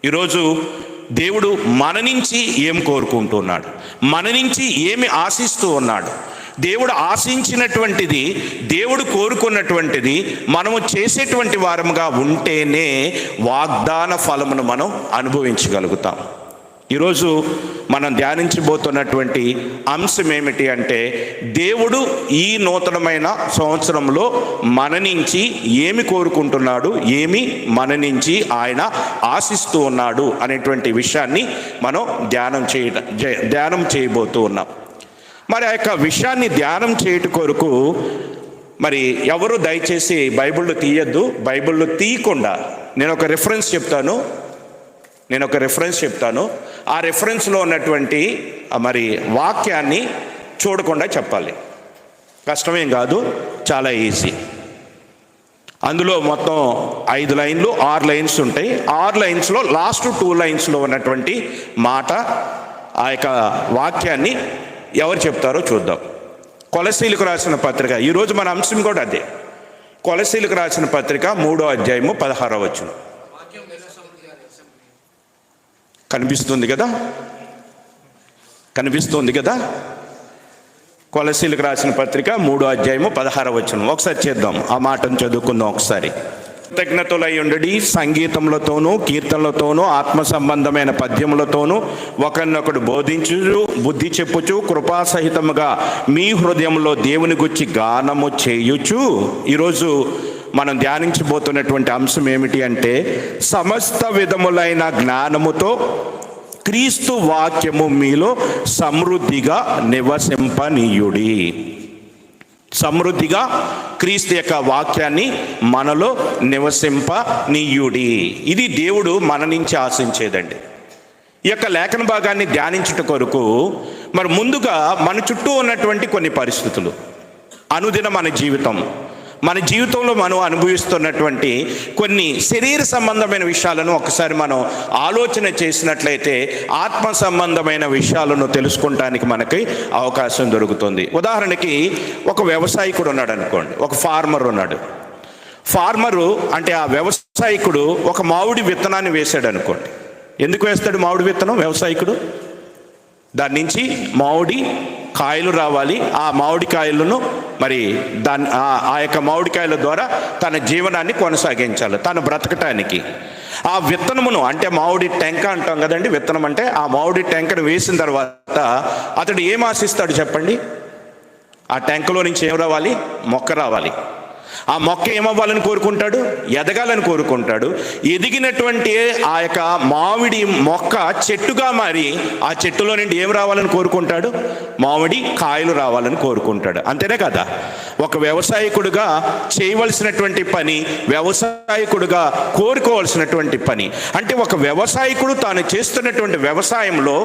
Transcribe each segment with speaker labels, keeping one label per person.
Speaker 1: ఈరోజు దేవుడు మన నుంచి ఏం కోరుకుంటున్నాడు, మన నుంచి ఏమి ఆశిస్తూ ఉన్నాడు? దేవుడు ఆశించినటువంటిది, దేవుడు కోరుకున్నటువంటిది మనము చేసేటువంటి వారముగా ఉంటేనే వాగ్దాన ఫలమును మనం అనుభవించగలుగుతాం. ఈరోజు మనం ధ్యానించబోతున్నటువంటి అంశం ఏమిటి అంటే, దేవుడు ఈ నూతనమైన సంవత్సరంలో మన నుంచి ఏమి కోరుకుంటున్నాడు, ఏమి మన నుంచి ఆయన ఆశిస్తూ ఉన్నాడు అనేటువంటి విషయాన్ని మనం ధ్యానం చేయబోతూ ఉన్నాం. మరి ఆ యొక్క విషయాన్ని ధ్యానం చేయటం కొరకు మరి ఎవరు దయచేసి బైబిళ్ళు తీయద్దు. బైబిళ్ళు తీయకుండా నేను ఒక రిఫరెన్స్ చెప్తాను. ఆ రిఫరెన్స్లో ఉన్నటువంటి మరి వాక్యాన్ని చూడకుండా చెప్పాలి. కష్టమేం కాదు, చాలా ఈజీ. అందులో మొత్తం 5 లైన్లు 6 లైన్స్ ఉంటాయి. 6 లైన్స్లో లాస్ట్ 2 లైన్స్లో ఉన్నటువంటి మాట, ఆ యొక్క వాక్యాన్ని ఎవరు చెప్తారో చూద్దాం. కొలసీలకు రాసిన పత్రిక, ఈరోజు మన అంశం కూడా అదే. కొలసీలకు రాసిన పత్రిక 3వ అధ్యాయము 16వ వచనం. కనిపిస్తుంది కదా? కొలసీలకు రాసిన పత్రిక 3వ అధ్యాయము 16వ వచనం. ఒకసారి చేద్దాం, ఆ మాటను చదువుకుందాం ఒకసారి. కృతజ్ఞతలై ఉండడి, సంగీతములతోనూ కీర్తనలతోనూ ఆత్మ సంబంధమైన పద్యములతోనూ ఒకరినొకడు బోధించు, బుద్ధి చెప్పుచు, కృపాసహితముగా మీ హృదయంలో దేవుని గురించి గానము చేయుచు. ఈరోజు మనం ధ్యానించబోతున్నటువంటి అంశం ఏమిటి అంటే, సమస్త విధములైన జ్ఞానముతో క్రీస్తు వాక్యము మీలో సమృద్ధిగా నివసింపనీయుడి. సమృద్ధిగా క్రీస్తు యొక్క వాక్యాన్ని మనలో నివసింపనీయుడి. ఇది దేవుడు మన నుంచి ఆశించేదండి. ఈ యొక్క లేఖన భాగాన్ని ధ్యానించుట కొరకు మరి ముందుగా మన చుట్టూ ఉన్నటువంటి కొన్ని పరిస్థితులు, అనుదిన మన జీవితంలో మనం అనుభవిస్తున్నటువంటి కొన్ని శరీర సంబంధమైన విషయాలను ఒకసారి మనం ఆలోచన చేసినట్లయితే ఆత్మ సంబంధమైన విషయాలను తెలుసుకుంటానికి మనకి అవకాశం దొరుకుతుంది. ఉదాహరణకి ఒక వ్యవసాయకుడు ఉన్నాడు అనుకోండి, ఒక ఫార్మర్ ఉన్నాడు. ఫార్మరు అంటే ఆ వ్యవసాయకుడు ఒక మామిడి విత్తనాన్ని వేశాడు అనుకోండి. ఎందుకు వేస్తాడు మామిడి విత్తనం? వ్యవసాయకుడు దాని నుంచి మామిడి కాయలు రావాలి, ఆ మామిడికాయలను మరి ఆ యొక్క మామిడికాయల ద్వారా తన జీవనాన్ని కొనసాగించాలి, తను బ్రతకటానికి. ఆ విత్తనమును అంటే మామిడి టెంక అంటాం కదండి, విత్తనం అంటే ఆ మామిడి టెంకను వేసిన తర్వాత అతడు ఏం ఆశిస్తాడు చెప్పండి? ఆ టెంకలో నుంచి ఏం రావాలి? మొక్క రావాలి. ఆ మొక్క ఏమవ్వాలని కోరుకుంటాడు? ఎదగాలని కోరుకుంటాడు. ఎదిగినటువంటి ఆ యొక్క మామిడి మొక్క చెట్టుగా మారి ఆ చెట్టులో నుండి ఏం రావాలని కోరుకుంటాడు? మామిడి కాయలు రావాలని కోరుకుంటాడు. అంతేనే కదా? ఒక వ్యవసాయకుడుగా చేయవలసినటువంటి పని, వ్యవసాయకుడుగా కోరుకోవాల్సినటువంటి పని. అంటే ఒక వ్యవసాయకుడు తాను చేస్తున్నటువంటి వ్యవసాయంలో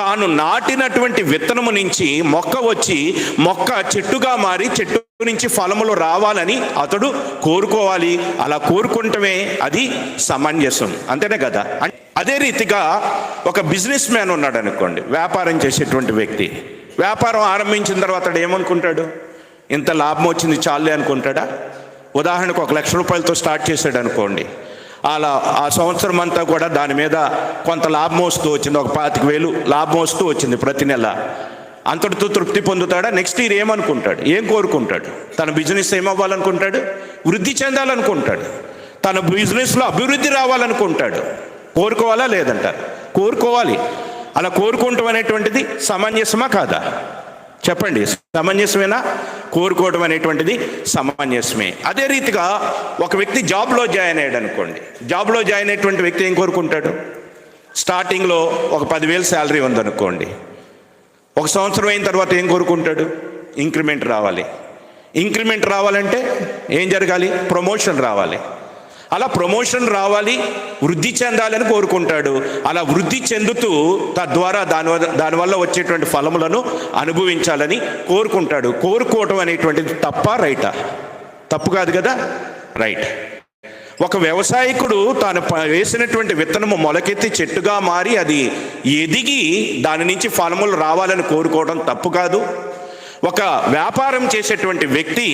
Speaker 1: తాను నాటినటువంటి విత్తనము నుంచి మొక్క వచ్చి, మొక్క చెట్టుగా మారి చెట్టు నుంచి ఫలములు రావాలని అతడు కోరుకోవాలి. అలా కోరుకుంటమే అది సమంజసం. అంతేనే కదా? అదే రీతిగా ఒక బిజినెస్ మ్యాన్ ఉన్నాడు అనుకోండి, వ్యాపారం చేసేటువంటి వ్యక్తి. వ్యాపారం ఆరంభించిన తర్వాత అతడు ఏమనుకుంటాడు? ఇంత లాభం వచ్చింది చాలే అనుకుంటాడా? ఉదాహరణకు 1 లక్ష రూపాయలతో స్టార్ట్ చేశాడు అనుకోండి. అలా ఆ సంవత్సరం అంతా కూడా దాని మీద కొంత లాభం వస్తూ వచ్చింది, ఒక 25,000 లాభం వస్తూ వచ్చింది ప్రతి నెల. అంతటితో తృప్తి పొందుతాడా? నెక్స్ట్ ఇయర్ ఏమనుకుంటాడు? ఏం కోరుకుంటాడు? తన బిజినెస్ ఏమవ్వాలనుకుంటాడు? వృద్ధి చెందాలనుకుంటాడు. తన బిజినెస్లో అభివృద్ధి రావాలనుకుంటాడు. కోరుకోవాలా లేదంటారు? కోరుకోవాలి. అలా కోరుకోవటం అనేటువంటిది సమంజసమా కాదా? చెప్పండి, సమంజసమేనా? కోరుకోవడం అనేటువంటిది సమంజసమే. అదే రీతిగా ఒక వ్యక్తి జాబ్లో జాయిన్ అయ్యాడు అనుకోండి. జాబ్లో జాయిన్ అయ్యేటువంటి వ్యక్తి ఏం కోరుకుంటాడు? స్టార్టింగ్లో ఒక 10,000 శాలరీ ఉందనుకోండి. 1 సంవత్సరం అయిన తర్వాత ఏం కోరుకుంటాడు? ఇంక్రిమెంట్ రావాలి. ఇంక్రిమెంట్ రావాలంటే ఏం జరగాలి? ప్రమోషన్ రావాలి. అలా ప్రమోషన్ రావాలి, వృద్ధి చెందాలని కోరుకుంటాడు. అలా వృద్ధి చెందుతూ తద్వారా దానివల్ల వచ్చేటువంటి ఫలములను అనుభవించాలని కోరుకుంటాడు. కోరుకోవటం అనేటువంటిది తప్ప రైటా? తప్పు కాదు కదా? రైట్. ఒక వ్యవసాయకుడు తాను వేసినటువంటి విత్తనము మొలకెత్తి చెట్టుగా మారి అది ఎదిగి దాని నుంచి ఫలములు రావాలని కోరుకోవడం తప్పు కాదు. ఒక వ్యాపారం చేసేటువంటి వ్యక్తి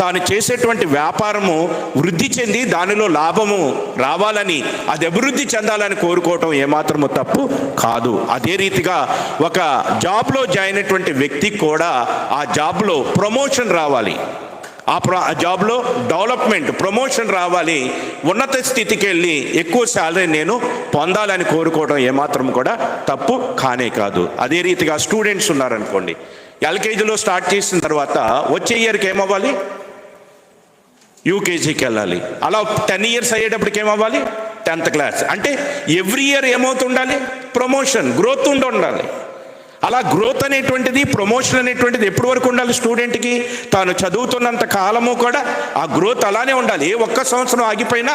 Speaker 1: తాను చేసేటువంటి వ్యాపారము వృద్ధి చెంది దానిలో లాభము రావాలని, అది అభివృద్ధి చెందాలని కోరుకోవటం ఏమాత్రము తప్పు కాదు. అదే రీతిగా ఒక జాబ్లో జాయిన్ అయినటువంటి వ్యక్తికి కూడా ఆ జాబ్లో ప్రమోషన్ రావాలి, ఆ జాబ్లో డెవలప్మెంట్ ప్రమోషన్ రావాలి, ఉన్నత స్థితికి వెళ్ళి ఎక్కువ శాలరీ నేను పొందాలని కోరుకోవడం ఏమాత్రం కూడా తప్పు కానే కాదు. అదే రీతిగా స్టూడెంట్స్ ఉన్నారనుకోండి, ఎల్కేజీలో స్టార్ట్ చేసిన తర్వాత వచ్చే ఇయర్కి ఏమవ్వాలి, యూకేజీకి వెళ్ళాలి. అలా 10 years అయ్యేటప్పటికి ఏమవ్వాలి, 10th class. అంటే ఎవ్రీ ఇయర్ ఏమవుతుండాలి, ప్రమోషన్, గ్రోత్ ఉండాలి. అలా గ్రోత్ అనేటువంటిది, ప్రమోషన్ అనేటువంటిది ఎప్పటి వరకు ఉండాలి స్టూడెంట్కి, తాను చదువుతున్నంత కాలము కూడా ఆ గ్రోత్ అలానే ఉండాలి. ఏ ఒక్క సంవత్సరం ఆగిపోయినా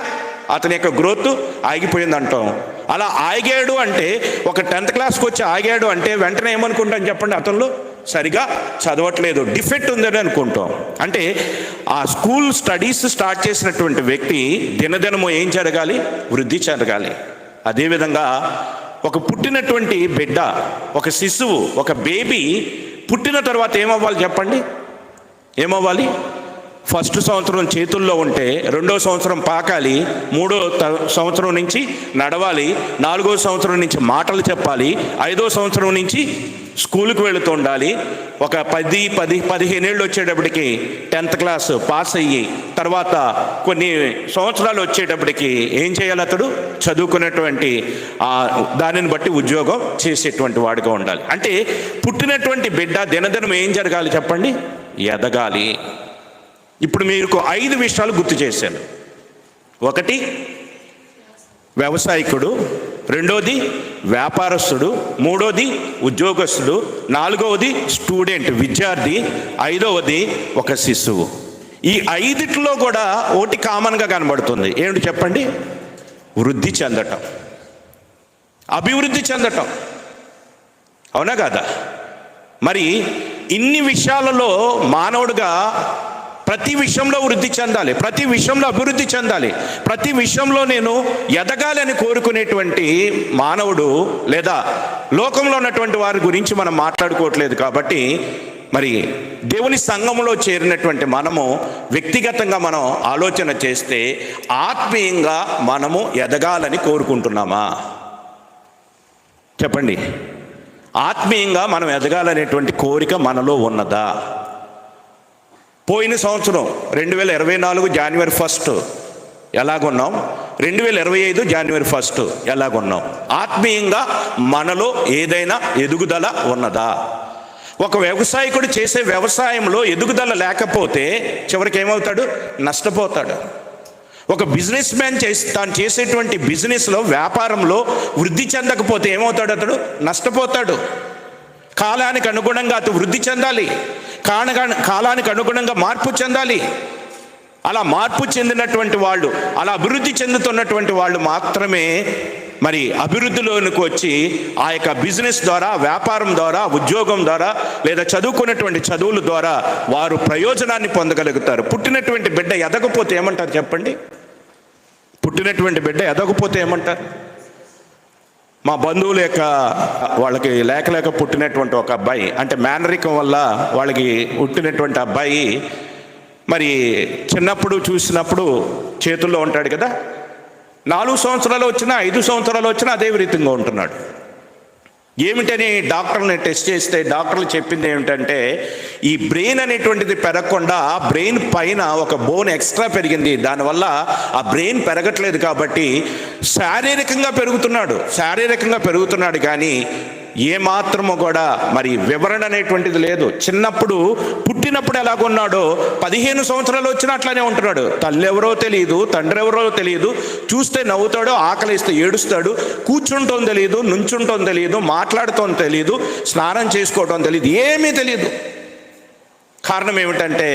Speaker 1: అతని యొక్క గ్రోత్ ఆగిపోయింది అంటాం. అలా ఆగాడు అంటే, ఒక 10th classకి వచ్చి ఆగాడు అంటే వెంటనే ఏమనుకుంటాం చెప్పండి, అతనిలో సరిగా చదవట్లేదు, డిఫెక్ట్ ఉందని అనుకుంటాం. అంటే ఆ స్కూల్ స్టడీస్ స్టార్ట్ చేసినటువంటి వ్యక్తి దినదినము ఏం జరగాలి, వృద్ధి జరగాలి. అదేవిధంగా ఒక పుట్టినటువంటి బిడ్డ, ఒక శిశువు, ఒక బేబీ పుట్టిన తర్వాత ఏమవ్వాలి చెప్పండి, ఏమవ్వాలి, ఫస్ట్ సంవత్సరం చేతుల్లో ఉంటే 2వ సంవత్సరం పాకాలి, 3వ సంవత్సరం నుంచి నడవాలి, 4వ సంవత్సరం నుంచి మాటలు చెప్పాలి, 5వ సంవత్సరం నుంచి స్కూల్కి వెళుతూ ఉండాలి. ఒక 10-15 ఏళ్ళు వచ్చేటప్పటికి 10th class పాస్ అయ్యి, తర్వాత కొన్ని సంవత్సరాలు వచ్చేటప్పటికి ఏం చేయాలి, అతడు చదువుకునేటువంటి దానిని బట్టి ఉద్యోగం చేసేటువంటి వాడిగా ఉండాలి. అంటే పుట్టినటువంటి బిడ్డ దినదినం ఏం జరగాలి చెప్పండి, ఎదగాలి. ఇప్పుడు మీకు 5 విషయాలు గుర్తు చేశాను. 1 వ్యవసాయకుడు, 2వది వ్యాపారస్తుడు, 3వది ఉద్యోగస్తుడు, 4వది స్టూడెంట్ విద్యార్థి, 5వది ఒక శిశువు. ఈ 5లో కూడా ఒకటి కామన్గా కనబడుతుంది. ఏమిటి చెప్పండి, వృద్ధి చెందటం, అభివృద్ధి చెందటం. అవునా కాదా? మరి ఇన్ని విషయాలలో మానవుడిగా ప్రతి విషయంలో వృద్ధి చెందాలి, ప్రతి విషయంలో అభివృద్ధి చెందాలి, ప్రతి విషయంలో నేను ఎదగాలని కోరుకునేటువంటి మానవుడు, లేదా లోకంలో ఉన్నటువంటి వారి గురించి మనం మాట్లాడుకోవట్లేదు. కాబట్టి మరి దేవుని సంఘంలో చేరినటువంటి మనము వ్యక్తిగతంగా మనం ఆలోచన చేస్తే ఆత్మీయంగా మనము ఎదగాలని కోరుకుంటున్నామా చెప్పండి? ఆత్మీయంగా మనం ఎదగాలనేటువంటి కోరిక మనలో ఉన్నదా? పోయిన సంవత్సరం 2024 January 1 ఎలాగున్నాం, 2025 January 1 ఎలాగున్నాం? ఆత్మీయంగా మనలో ఏదైనా ఎదుగుదల ఉన్నదా? ఒక వ్యవసాయకుడు చేసే వ్యవసాయంలో ఎదుగుదల లేకపోతే చివరికి ఏమవుతాడు, నష్టపోతాడు. ఒక బిజినెస్ మ్యాన్ తాను చేసేటువంటి బిజినెస్లో, వ్యాపారంలో వృద్ధి చెందకపోతే ఏమవుతాడు, అతడు నష్టపోతాడు. కాలానికి అనుగుణంగా అతడు వృద్ధి చెందాలి, కాలానికి అనుగుణంగా మార్పు చెందాలి. అలా మార్పు చెందినటువంటి వాళ్ళు, అలా అభివృద్ధి చెందుతున్నటువంటి వాళ్ళు మాత్రమే మరి అభివృద్ధిలోనికి వచ్చి ఆ యొక్క బిజినెస్ ద్వారా, వ్యాపారం ద్వారా, ఉద్యోగం ద్వారా, లేదా చదువుకున్నటువంటి చదువుల ద్వారా వారు ప్రయోజనాన్ని పొందగలుగుతారు. పుట్టినటువంటి బిడ్డ ఎదగపోతే ఏమంటారు చెప్పండి? పుట్టినటువంటి బిడ్డ ఎదగపోతే ఏమంటారు? మా బంధువుల యొక్క వాళ్ళకి లేక పుట్టినటువంటి ఒక అబ్బాయి, అంటే మేనరికం వల్ల వాళ్ళకి పుట్టినటువంటి అబ్బాయి మరి చిన్నప్పుడు చూసినప్పుడు చేతుల్లో ఉంటాడు కదా, 4 సంవత్సరాలు వచ్చినా 5 సంవత్సరాలు వచ్చినా అదే విధంగా ఉంటున్నాడు. ఏమిటని డాక్టర్ని టెస్ట్ చేస్తే డాక్టర్లు చెప్పింది ఏమిటంటే, ఈ బ్రెయిన్ అనేటువంటిది పెరగకుండా బ్రెయిన్ పైన ఒక బోన్ ఎక్స్ట్రా పెరిగింది, దానివల్ల ఆ బ్రెయిన్ పెరగట్లేదు. కాబట్టి శారీరకంగా పెరుగుతున్నాడు కానీ ఏమాత్రము కూడా మరి వివరణ అనేటువంటిది లేదు. చిన్నప్పుడు పుట్టినప్పుడు ఎలాగున్నాడో 15 సంవత్సరాలు వచ్చినా అట్లానే ఉంటున్నాడు. తల్లి ఎవరో తెలియదు, తండ్రి ఎవరో తెలియదు, చూస్తే నవ్వుతాడు, ఆకలిస్తే ఏడుస్తాడు, కూర్చుంటం తెలియదు, నుంచుంటం తెలియదు, మాట్లాడటం తెలియదు, స్నానం చేసుకోవటం తెలియదు, ఏమీ తెలియదు. కారణం ఏమిటంటే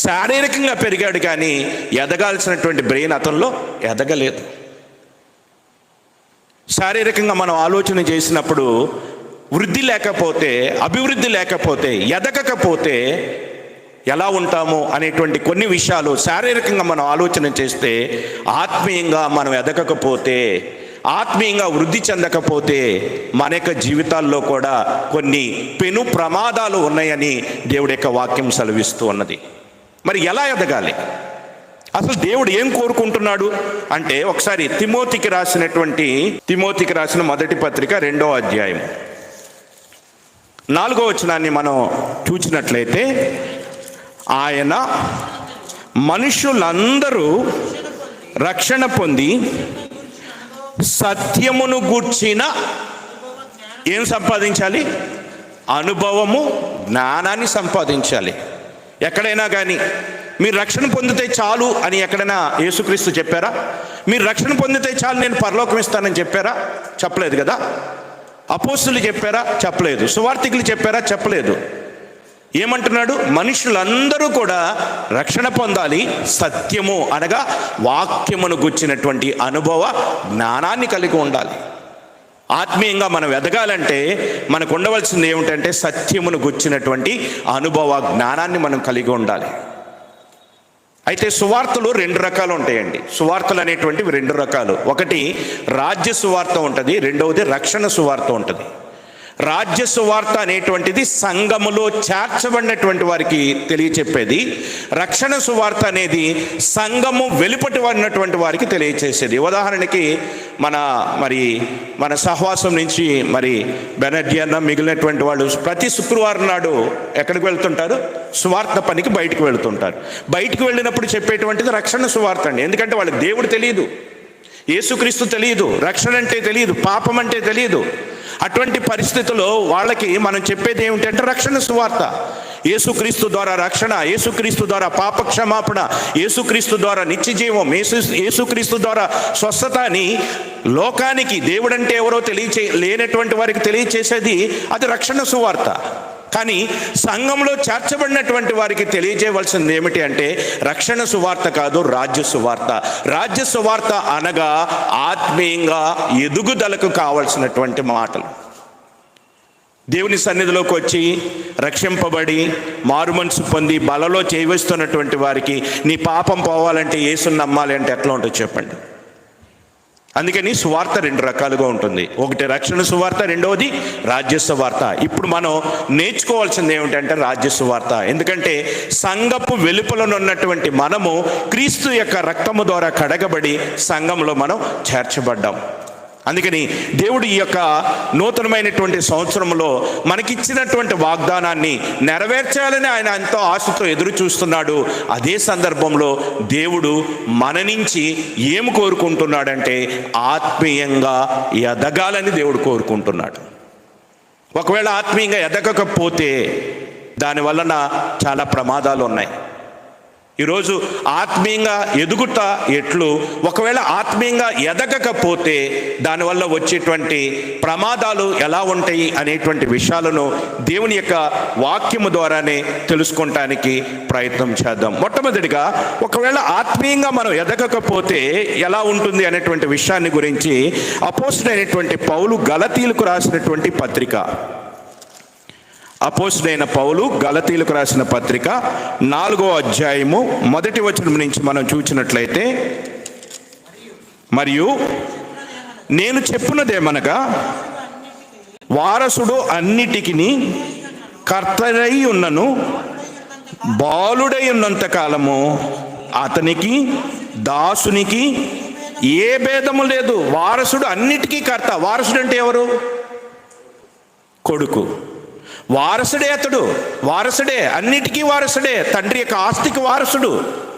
Speaker 1: శారీరకంగా పెరిగాడు కానీ ఎదగాల్సినటువంటి బ్రెయిన్ అతనిలో ఎదగలేదు. శారీరకంగా మనం ఆలోచన చేసినప్పుడు వృద్ధి లేకపోతే, అభివృద్ధి లేకపోతే, ఎదగకపోతే ఎలా ఉంటాము అనేటువంటి కొన్ని విషయాలు శారీరకంగా మనం ఆలోచన చేస్తే, ఆత్మీయంగా మనం ఎదగకపోతే, ఆత్మీయంగా వృద్ధి చెందకపోతే మన యొక్క జీవితాల్లో కూడా కొన్ని పెను ప్రమాదాలు ఉన్నాయని దేవుడి యొక్క వాక్యం సెలవిస్తూ ఉన్నది. మరి ఎలా ఎదగాలి? అసలు దేవుడు ఏం కోరుకుంటున్నాడు అంటే, ఒకసారి తిమోతికి రాసిన మొదటి పత్రిక 2వ అధ్యాయం 4వ వచనాన్ని మనం చూసినట్లయితే, ఆయన మనుషులందరూ రక్షణ పొంది సత్యమును గూర్చిన ఏం సంపాదించాలి? అనుభవము, జ్ఞానాన్ని సంపాదించాలి. ఎక్కడైనా కానీ మీరు రక్షణ పొందితే చాలు అని ఎక్కడైనా యేసుక్రీస్తు చెప్పారా? మీరు రక్షణ పొందితే చాలు నేను పరలోకం ఇస్తానని చెప్పారా? చెప్పలేదు కదా. అపోస్తులు చెప్పారా? చెప్పలేదు. సువార్తికులు చెప్పారా? చెప్పలేదు. ఏమంటున్నాడు? మనుషులందరూ కూడా రక్షణ పొందాలి, సత్యము అనగా వాక్యమును గుచ్చినటువంటి అనుభవ జ్ఞానాన్ని కలిగి ఉండాలి. ఆత్మీయంగా మనం ఎదగాలంటే మనకు ఉండవలసింది ఏమిటంటే సత్యమును గుచ్చినటువంటి అనుభవ జ్ఞానాన్ని మనం కలిగి ఉండాలి. అయితే సువార్తలు 2 రకాలు ఉంటాయండి. సువార్తలు అనేటువంటివి 2 రకాలు. ఒకటి రాజ్య సువార్త ఉంటుంది, రెండవది రక్షణ సువార్త ఉంటుంది. రాజ్య సువార్త అనేటువంటిది సంఘములో చేర్చబడినటువంటి వారికి తెలియచెప్పేది. రక్షణ సువార్త అనేది సంఘము వెలుపటి ఉన్నటువంటి వారికి తెలియచేసేది. ఉదాహరణకి మన సహవాసం నుంచి బెనర్జీ మిగిలినటువంటి వాళ్ళు ప్రతి శుక్రవారం నాడు ఎక్కడికి వెళ్తుంటారు? సువార్త పనికి బయటికి వెళ్తుంటారు. బయటికి వెళ్ళినప్పుడు చెప్పేటువంటిది రక్షణ సువార్త అండి. ఎందుకంటే వాళ్ళకి దేవుడు తెలియదు, యేసుక్రీస్తు తెలియదు, రక్షణ అంటే తెలియదు, పాపం అంటే తెలియదు. అటువంటి పరిస్థితుల్లో వాళ్ళకి మనం చెప్పేది ఏమిటంటే రక్షణ సువార్త. యేసుక్రీస్తు ద్వారా రక్షణ, యేసుక్రీస్తు ద్వారా పాప క్షమాపణ, యేసుక్రీస్తు ద్వారా నిత్య జీవం, యేసుక్రీస్తు ద్వారా స్వస్థత అని లోకానికి దేవుడంటే ఎవరో లేనటువంటి వారికి తెలియచేసేది అది రక్షణ సువార్త. కానీ సంఘంలో చేర్చబడినటువంటి వారికి తెలియజేయవలసింది ఏమిటి అంటే రక్షణ సువార్త కాదు, రాజ్య సువార్త. రాజ్య సువార్త అనగా ఆత్మీయంగా ఎదుగుదలకు కావలసినటువంటి మాటలు. దేవుని సన్నిధిలోకి వచ్చి రక్షింపబడి మారు మనసు పొంది బలలో చేయిస్తున్నటువంటి వారికి నీ పాపం పోవాలంటే యేసుని నమ్మాలి అంటే ఎట్లా ఉంటుందో చెప్పండి. అందుకని సువార్త 2 రకాలుగా ఉంటుంది. ఒకటి రక్షణ సువార్త, రెండవది రాజ్య సువార్త. ఇప్పుడు మనం నేర్చుకోవాల్సింది ఏమిటంటే రాజ్య సువార్త. ఎందుకంటే సంఘపు వెలుపలనున్నటువంటి మనము క్రీస్తు యొక్క రక్తము ద్వారా కడగబడి సంఘంలో మనం చేర్చబడ్డాం. అందుకని దేవుడు ఈ యొక్క నూతనమైనటువంటి సంవత్సరంలో మనకిచ్చినటువంటి వాగ్దానాన్ని నెరవేర్చాలని ఆయన ఎంతో ఆశతో ఎదురు చూస్తున్నాడు. అదే సందర్భంలో దేవుడు మన నుంచి ఏం కోరుకుంటున్నాడంటే ఆత్మీయంగా ఎదగాలని దేవుడు కోరుకుంటున్నాడు. ఒకవేళ ఆత్మీయంగా ఎదగకపోతే దానివలన చాలా ప్రమాదాలు ఉన్నాయి. ఈరోజు ఆత్మీయంగా ఎదుగుట ఎట్లు, ఒకవేళ ఆత్మీయంగా ఎదగకపోతే దానివల్ల వచ్చేటువంటి ప్రమాదాలు ఎలా ఉంటాయి అనేటువంటి విషయాలను దేవుని యొక్క వాక్యము ద్వారానే తెలుసుకోవటానికి ప్రయత్నం చేద్దాం. మొట్టమొదటిగా ఒకవేళ ఆత్మీయంగా మనం ఎదగకపోతే ఎలా ఉంటుంది అనేటువంటి విషయాన్ని గురించి అపోస్తలుడైనటువంటి పౌలు గలతీయులకు రాసినటువంటి పత్రిక, అపోస్తలుడైన పౌలు గలతీయులకు రాసిన పత్రిక 4వ అధ్యాయము 1వ వచనం నుంచి మనం చూసినట్లయితే, మరియు నేను చెప్పున్నదేమనగా వారసుడు అన్నిటికీ కర్తరై ఉన్నను, బాలుడై ఉన్నంత కాలము అతనికి దాసునికి ఏ భేదము లేదు. వారసుడు అన్నిటికీ కర్త. వారసుడు అంటే ఎవరు? కొడుకు. వారసుడే అతడు, వారసుడే, అన్నిటికీ వారసుడే, తండ్రి యొక్క ఆస్తికి వారసుడు.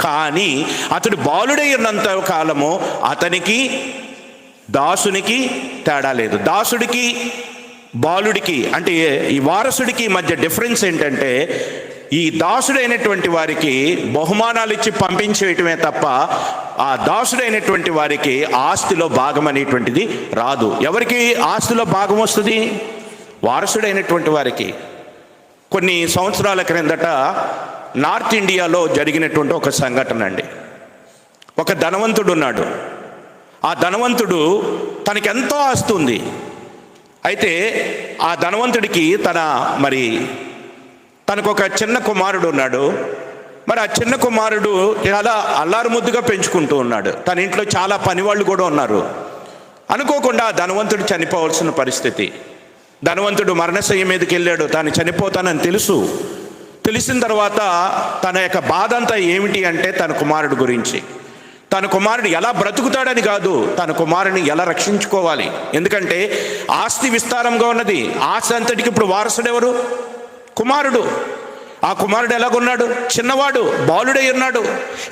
Speaker 1: కానీ అతడు బాలుడై ఉన్నంత కాలము అతనికి దాసునికి తేడా లేదు. దాసుడికి బాలుడికి అంటే ఈ వారసుడికి మధ్య డిఫరెన్స్ ఏంటంటే ఈ దాసుడైనటువంటి వారికి బహుమానాలు ఇచ్చి పంపించేయటమే తప్ప ఆ దాసుడైనటువంటి వారికి ఆస్తిలో భాగం అనేటువంటిది రాదు. ఎవరికి ఆస్తిలో భాగం వస్తుంది? వారసుడైనటువంటి వారికి. కొన్ని సంవత్సరాల క్రిందట నార్త్ ఇండియాలో జరిగినటువంటి ఒక సంఘటన అండి. ఒక ధనవంతుడు ఉన్నాడు. ఆ ధనవంతుడు తనకెంతో ఆస్తి ఉంది. అయితే ఆ ధనవంతుడికి తనకు ఒక చిన్న కుమారుడు ఉన్నాడు. ఆ చిన్న కుమారుడు చాలా అల్లారు ముద్దుగా పెంచుకుంటూ ఉన్నాడు. తన ఇంట్లో చాలా పనివాళ్ళు కూడా ఉన్నారు. అనుకోకుండా ధనవంతుడు చనిపోవాల్సిన పరిస్థితి. ధనవంతుడు మరణశయ్య మీదకి వెళ్ళాడు, తాను చనిపోతానని తెలిసిన తర్వాత తన యొక్క బాధ అంతా ఏమిటి అంటే తన కుమారుడు గురించి. తన కుమారుడు ఎలా బ్రతుకుతాడని కాదు, తన కుమారుని ఎలా రక్షించుకోవాలి. ఎందుకంటే ఆస్తి విస్తారంగా ఉన్నది. ఆస్తి అంతటికి ఇప్పుడు వారసుడు ఎవరు? కుమారుడు. ఆ కుమారుడు ఎలాగున్నాడు? చిన్నవాడు, బాలుడై ఉన్నాడు.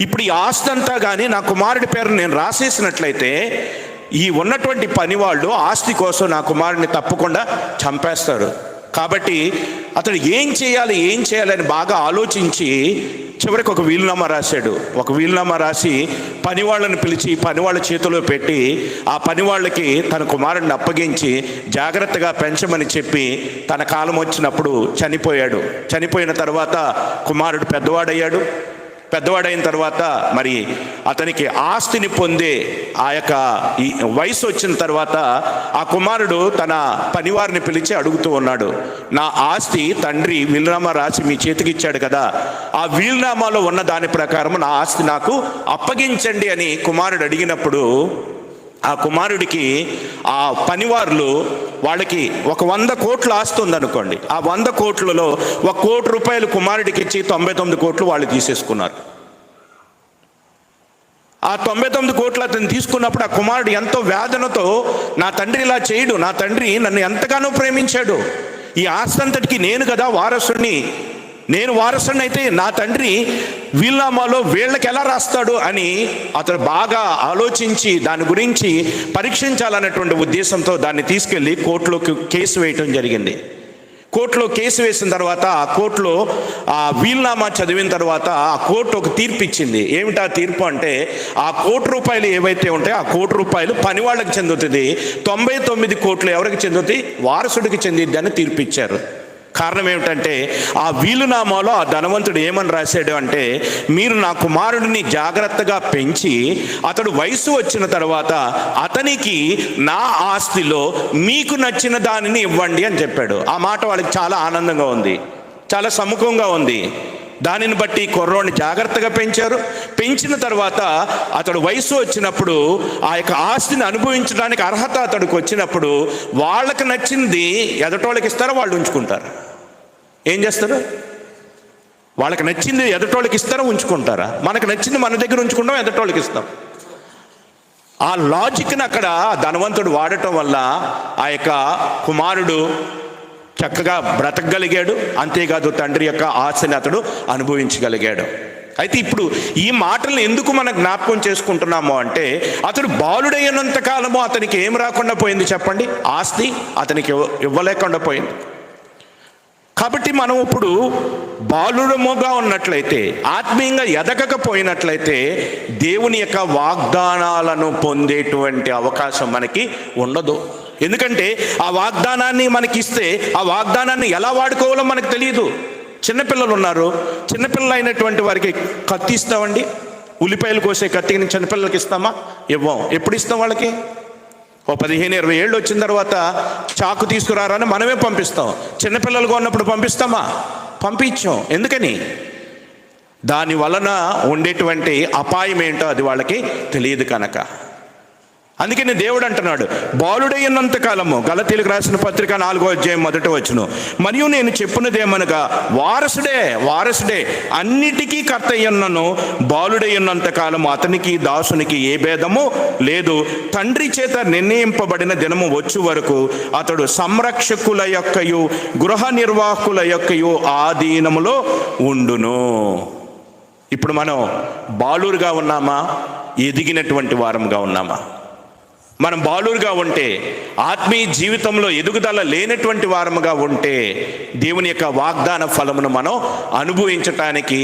Speaker 1: ఇప్పుడు ఈ ఆస్తి అంతా కానీ నా కుమారుడి పేరు నేను రాసేసినట్లయితే ఈ ఉన్నటువంటి పని వాళ్ళు ఆస్తి కోసం నా కుమారుడిని తప్పకుండా చంపేస్తారు. కాబట్టి అతడు ఏం చేయాలని బాగా ఆలోచించి చివరికి ఒక వీలునామా రాశాడు. ఒక వీలునామా రాసి పనివాళ్ళని పిలిచి పనివాళ్ళ చేతిలో పెట్టి ఆ పనివాళ్ళకి తన కుమారుడిని అప్పగించి జాగ్రత్తగా పెంచమని చెప్పి తన కాలం వచ్చినప్పుడు చనిపోయాడు. చనిపోయిన తర్వాత కుమారుడు పెద్దవాడైన తర్వాత మరి అతనికి ఆస్తిని పొందే ఆ యొక్క వయసు వచ్చిన తర్వాత ఆ కుమారుడు తన పనివారిని పిలిచి అడుగుతూ ఉన్నాడు, నా ఆస్తి తండ్రి వీలునామా రాసి మీ చేతికి ఇచ్చాడు కదా, ఆ వీలునామాలో ఉన్న దాని ప్రకారం నా ఆస్తి నాకు అప్పగించండి అని కుమారుడు అడిగినప్పుడు ఆ కుమారుడికి ఆ పనివారులు వాళ్ళకి 100 కోట్ల ఆస్తి ఉందనుకోండి, ఆ 100 కోట్లలో 1 కోటి రూపాయలు కుమారుడికి ఇచ్చి 99 కోట్లు వాళ్ళు తీసేసుకున్నారు. ఆ 99 కోట్లు అతను తీసుకున్నప్పుడు ఆ కుమారుడు ఎంతో వేదనతో నా తండ్రి ఇలా చేయడు, నా తండ్రి నన్ను ఎంతగానో ప్రేమించాడు, ఈ ఆస్తి అంతటికి నేను కదా వారసుడిని, నేను వారసుడిని అయితే నా తండ్రి వీలునామాలో వీళ్ళకి ఎలా రాస్తాడు అని అతను బాగా ఆలోచించి దాని గురించి పరీక్షించాలన్నటువంటి ఉద్దేశంతో దాన్ని తీసుకెళ్ళి కోర్టులో కేసు వేయటం జరిగింది. కోర్టులో కేసు వేసిన తర్వాత ఆ కోర్టులో ఆ వీలునామా చదివిన తర్వాత ఆ కోర్టు ఒక తీర్పు ఇచ్చింది. ఏమిటా తీర్పు అంటే ఆ 1 కోటి రూపాయలు ఏవైతే ఉంటాయో ఆ 1 కోటి రూపాయలు పని వాళ్ళకి చెందుతుంది, 99 కోట్లు ఎవరికి చెందుతాయి? వారసుడికి చెందిద్ది అని తీర్పు ఇచ్చారు. కారణం ఏమిటంటే ఆ వీలునామాలో ఆ ధనవంతుడు ఏమని రాశాడు అంటే, మీరు నా కుమారుడిని జాగ్రత్తగా పెంచి అతడు వయసు వచ్చిన తర్వాత అతనికి నా ఆస్తిలో మీకు నచ్చిన దానిని ఇవ్వండి అని చెప్పాడు. ఆ మాట వాళ్ళకి చాలా ఆనందంగా ఉంది, చాలా సముఖంగా ఉంది. దానిని బట్టి కుర్రోడిని జాగ్రత్తగా పెంచారు. పెంచిన తర్వాత అతడు వయసు వచ్చినప్పుడు ఆ యొక్క ఆస్తిని అనుభవించడానికి అర్హత అతడికి వచ్చినప్పుడు వాళ్ళకి నచ్చింది ఎదటోళ్ళకి ఇస్తారో వాళ్ళు ఉంచుకుంటారు. ఏం చేస్తారు? వాళ్ళకి నచ్చింది ఎదటోళ్ళకి ఇస్తారో ఉంచుకుంటారా? మనకు నచ్చింది మన దగ్గర ఉంచుకుంటాం, ఎదటోళ్ళకి ఇస్తాం. ఆ లాజిక్ని అక్కడ ధనవంతుడు వాడటం వల్ల ఆ యొక్క కుమారుడు చక్కగా బ్రతకగలిగాడు. అంతేకాదు తండ్రి యొక్క ఆశని అతడు అనుభవించగలిగాడు. అయితే ఇప్పుడు ఈ మాటలను ఎందుకు మనం జ్ఞాపకం చేసుకుంటున్నాము అంటే, అతడు బాలుడైనంత కాలము అతనికి ఏం రాకుండా పోయింది చెప్పండి? ఆస్తి అతనికి ఇవ్వలేకుండా పోయింది. కాబట్టి మనం ఇప్పుడు బాలుడముగా ఉన్నట్లయితే, ఆత్మీయంగా ఎదగకపోయినట్లయితే దేవుని యొక్క వాగ్దానాలను పొందేటువంటి అవకాశం మనకి ఉండదు. ఎందుకంటే ఆ వాగ్దానాన్ని మనకి ఇస్తే ఆ వాగ్దానాన్ని ఎలా వాడుకోవాలో మనకు తెలియదు. చిన్నపిల్లలు ఉన్నారు, చిన్నపిల్లలు అయినటువంటి వారికి కత్తి ఇస్తామండి, ఉల్లిపాయలు కోసే కత్తిని చిన్నపిల్లలకి ఇస్తామా? ఇవ్వం. ఎప్పుడు ఇస్తాం వాళ్ళకి? 15-20 ఏళ్ళు వచ్చిన తర్వాత చాకు తీసుకురారని మనమే పంపిస్తాం. చిన్నపిల్లలుగా ఉన్నప్పుడు పంపిస్తామా? పంపించాం. ఎందుకని? దాని వలన ఉండేటువంటి అపాయం ఏంటో అది వాళ్ళకి తెలియదు కనుక. అందుకని దేవుడు అంటున్నాడు, బాలుడైనంత కాలము, గలతీయులకు రాసిన పత్రిక 4వ అధ్యాయం 1వ వచనం, మరియు నేను చెప్పినదేమనగా వారసుడే అన్నిటికీ కర్త అయ్యున్నను, బాలుడైనంత కాలము అతనికి దాసునికి ఏ భేదము లేదు. తండ్రి చేత నిర్ణయింపబడిన దినము వచ్చు వరకు అతడు సంరక్షకుల యొక్కయు గృహ నిర్వాహకుల యొక్కయు ఆధీనములో ఉండును. ఇప్పుడు మనం బాలురుగా ఉన్నామా? ఎదిగినటువంటి వారముగా ఉన్నామా? మనం బాలురుగా ఉంటే, ఆత్మీయ జీవితంలో ఎదుగుదల లేనటువంటి వారముగా ఉంటే దేవుని యొక్క వాగ్దాన ఫలమును మనం అనుభవించటానికి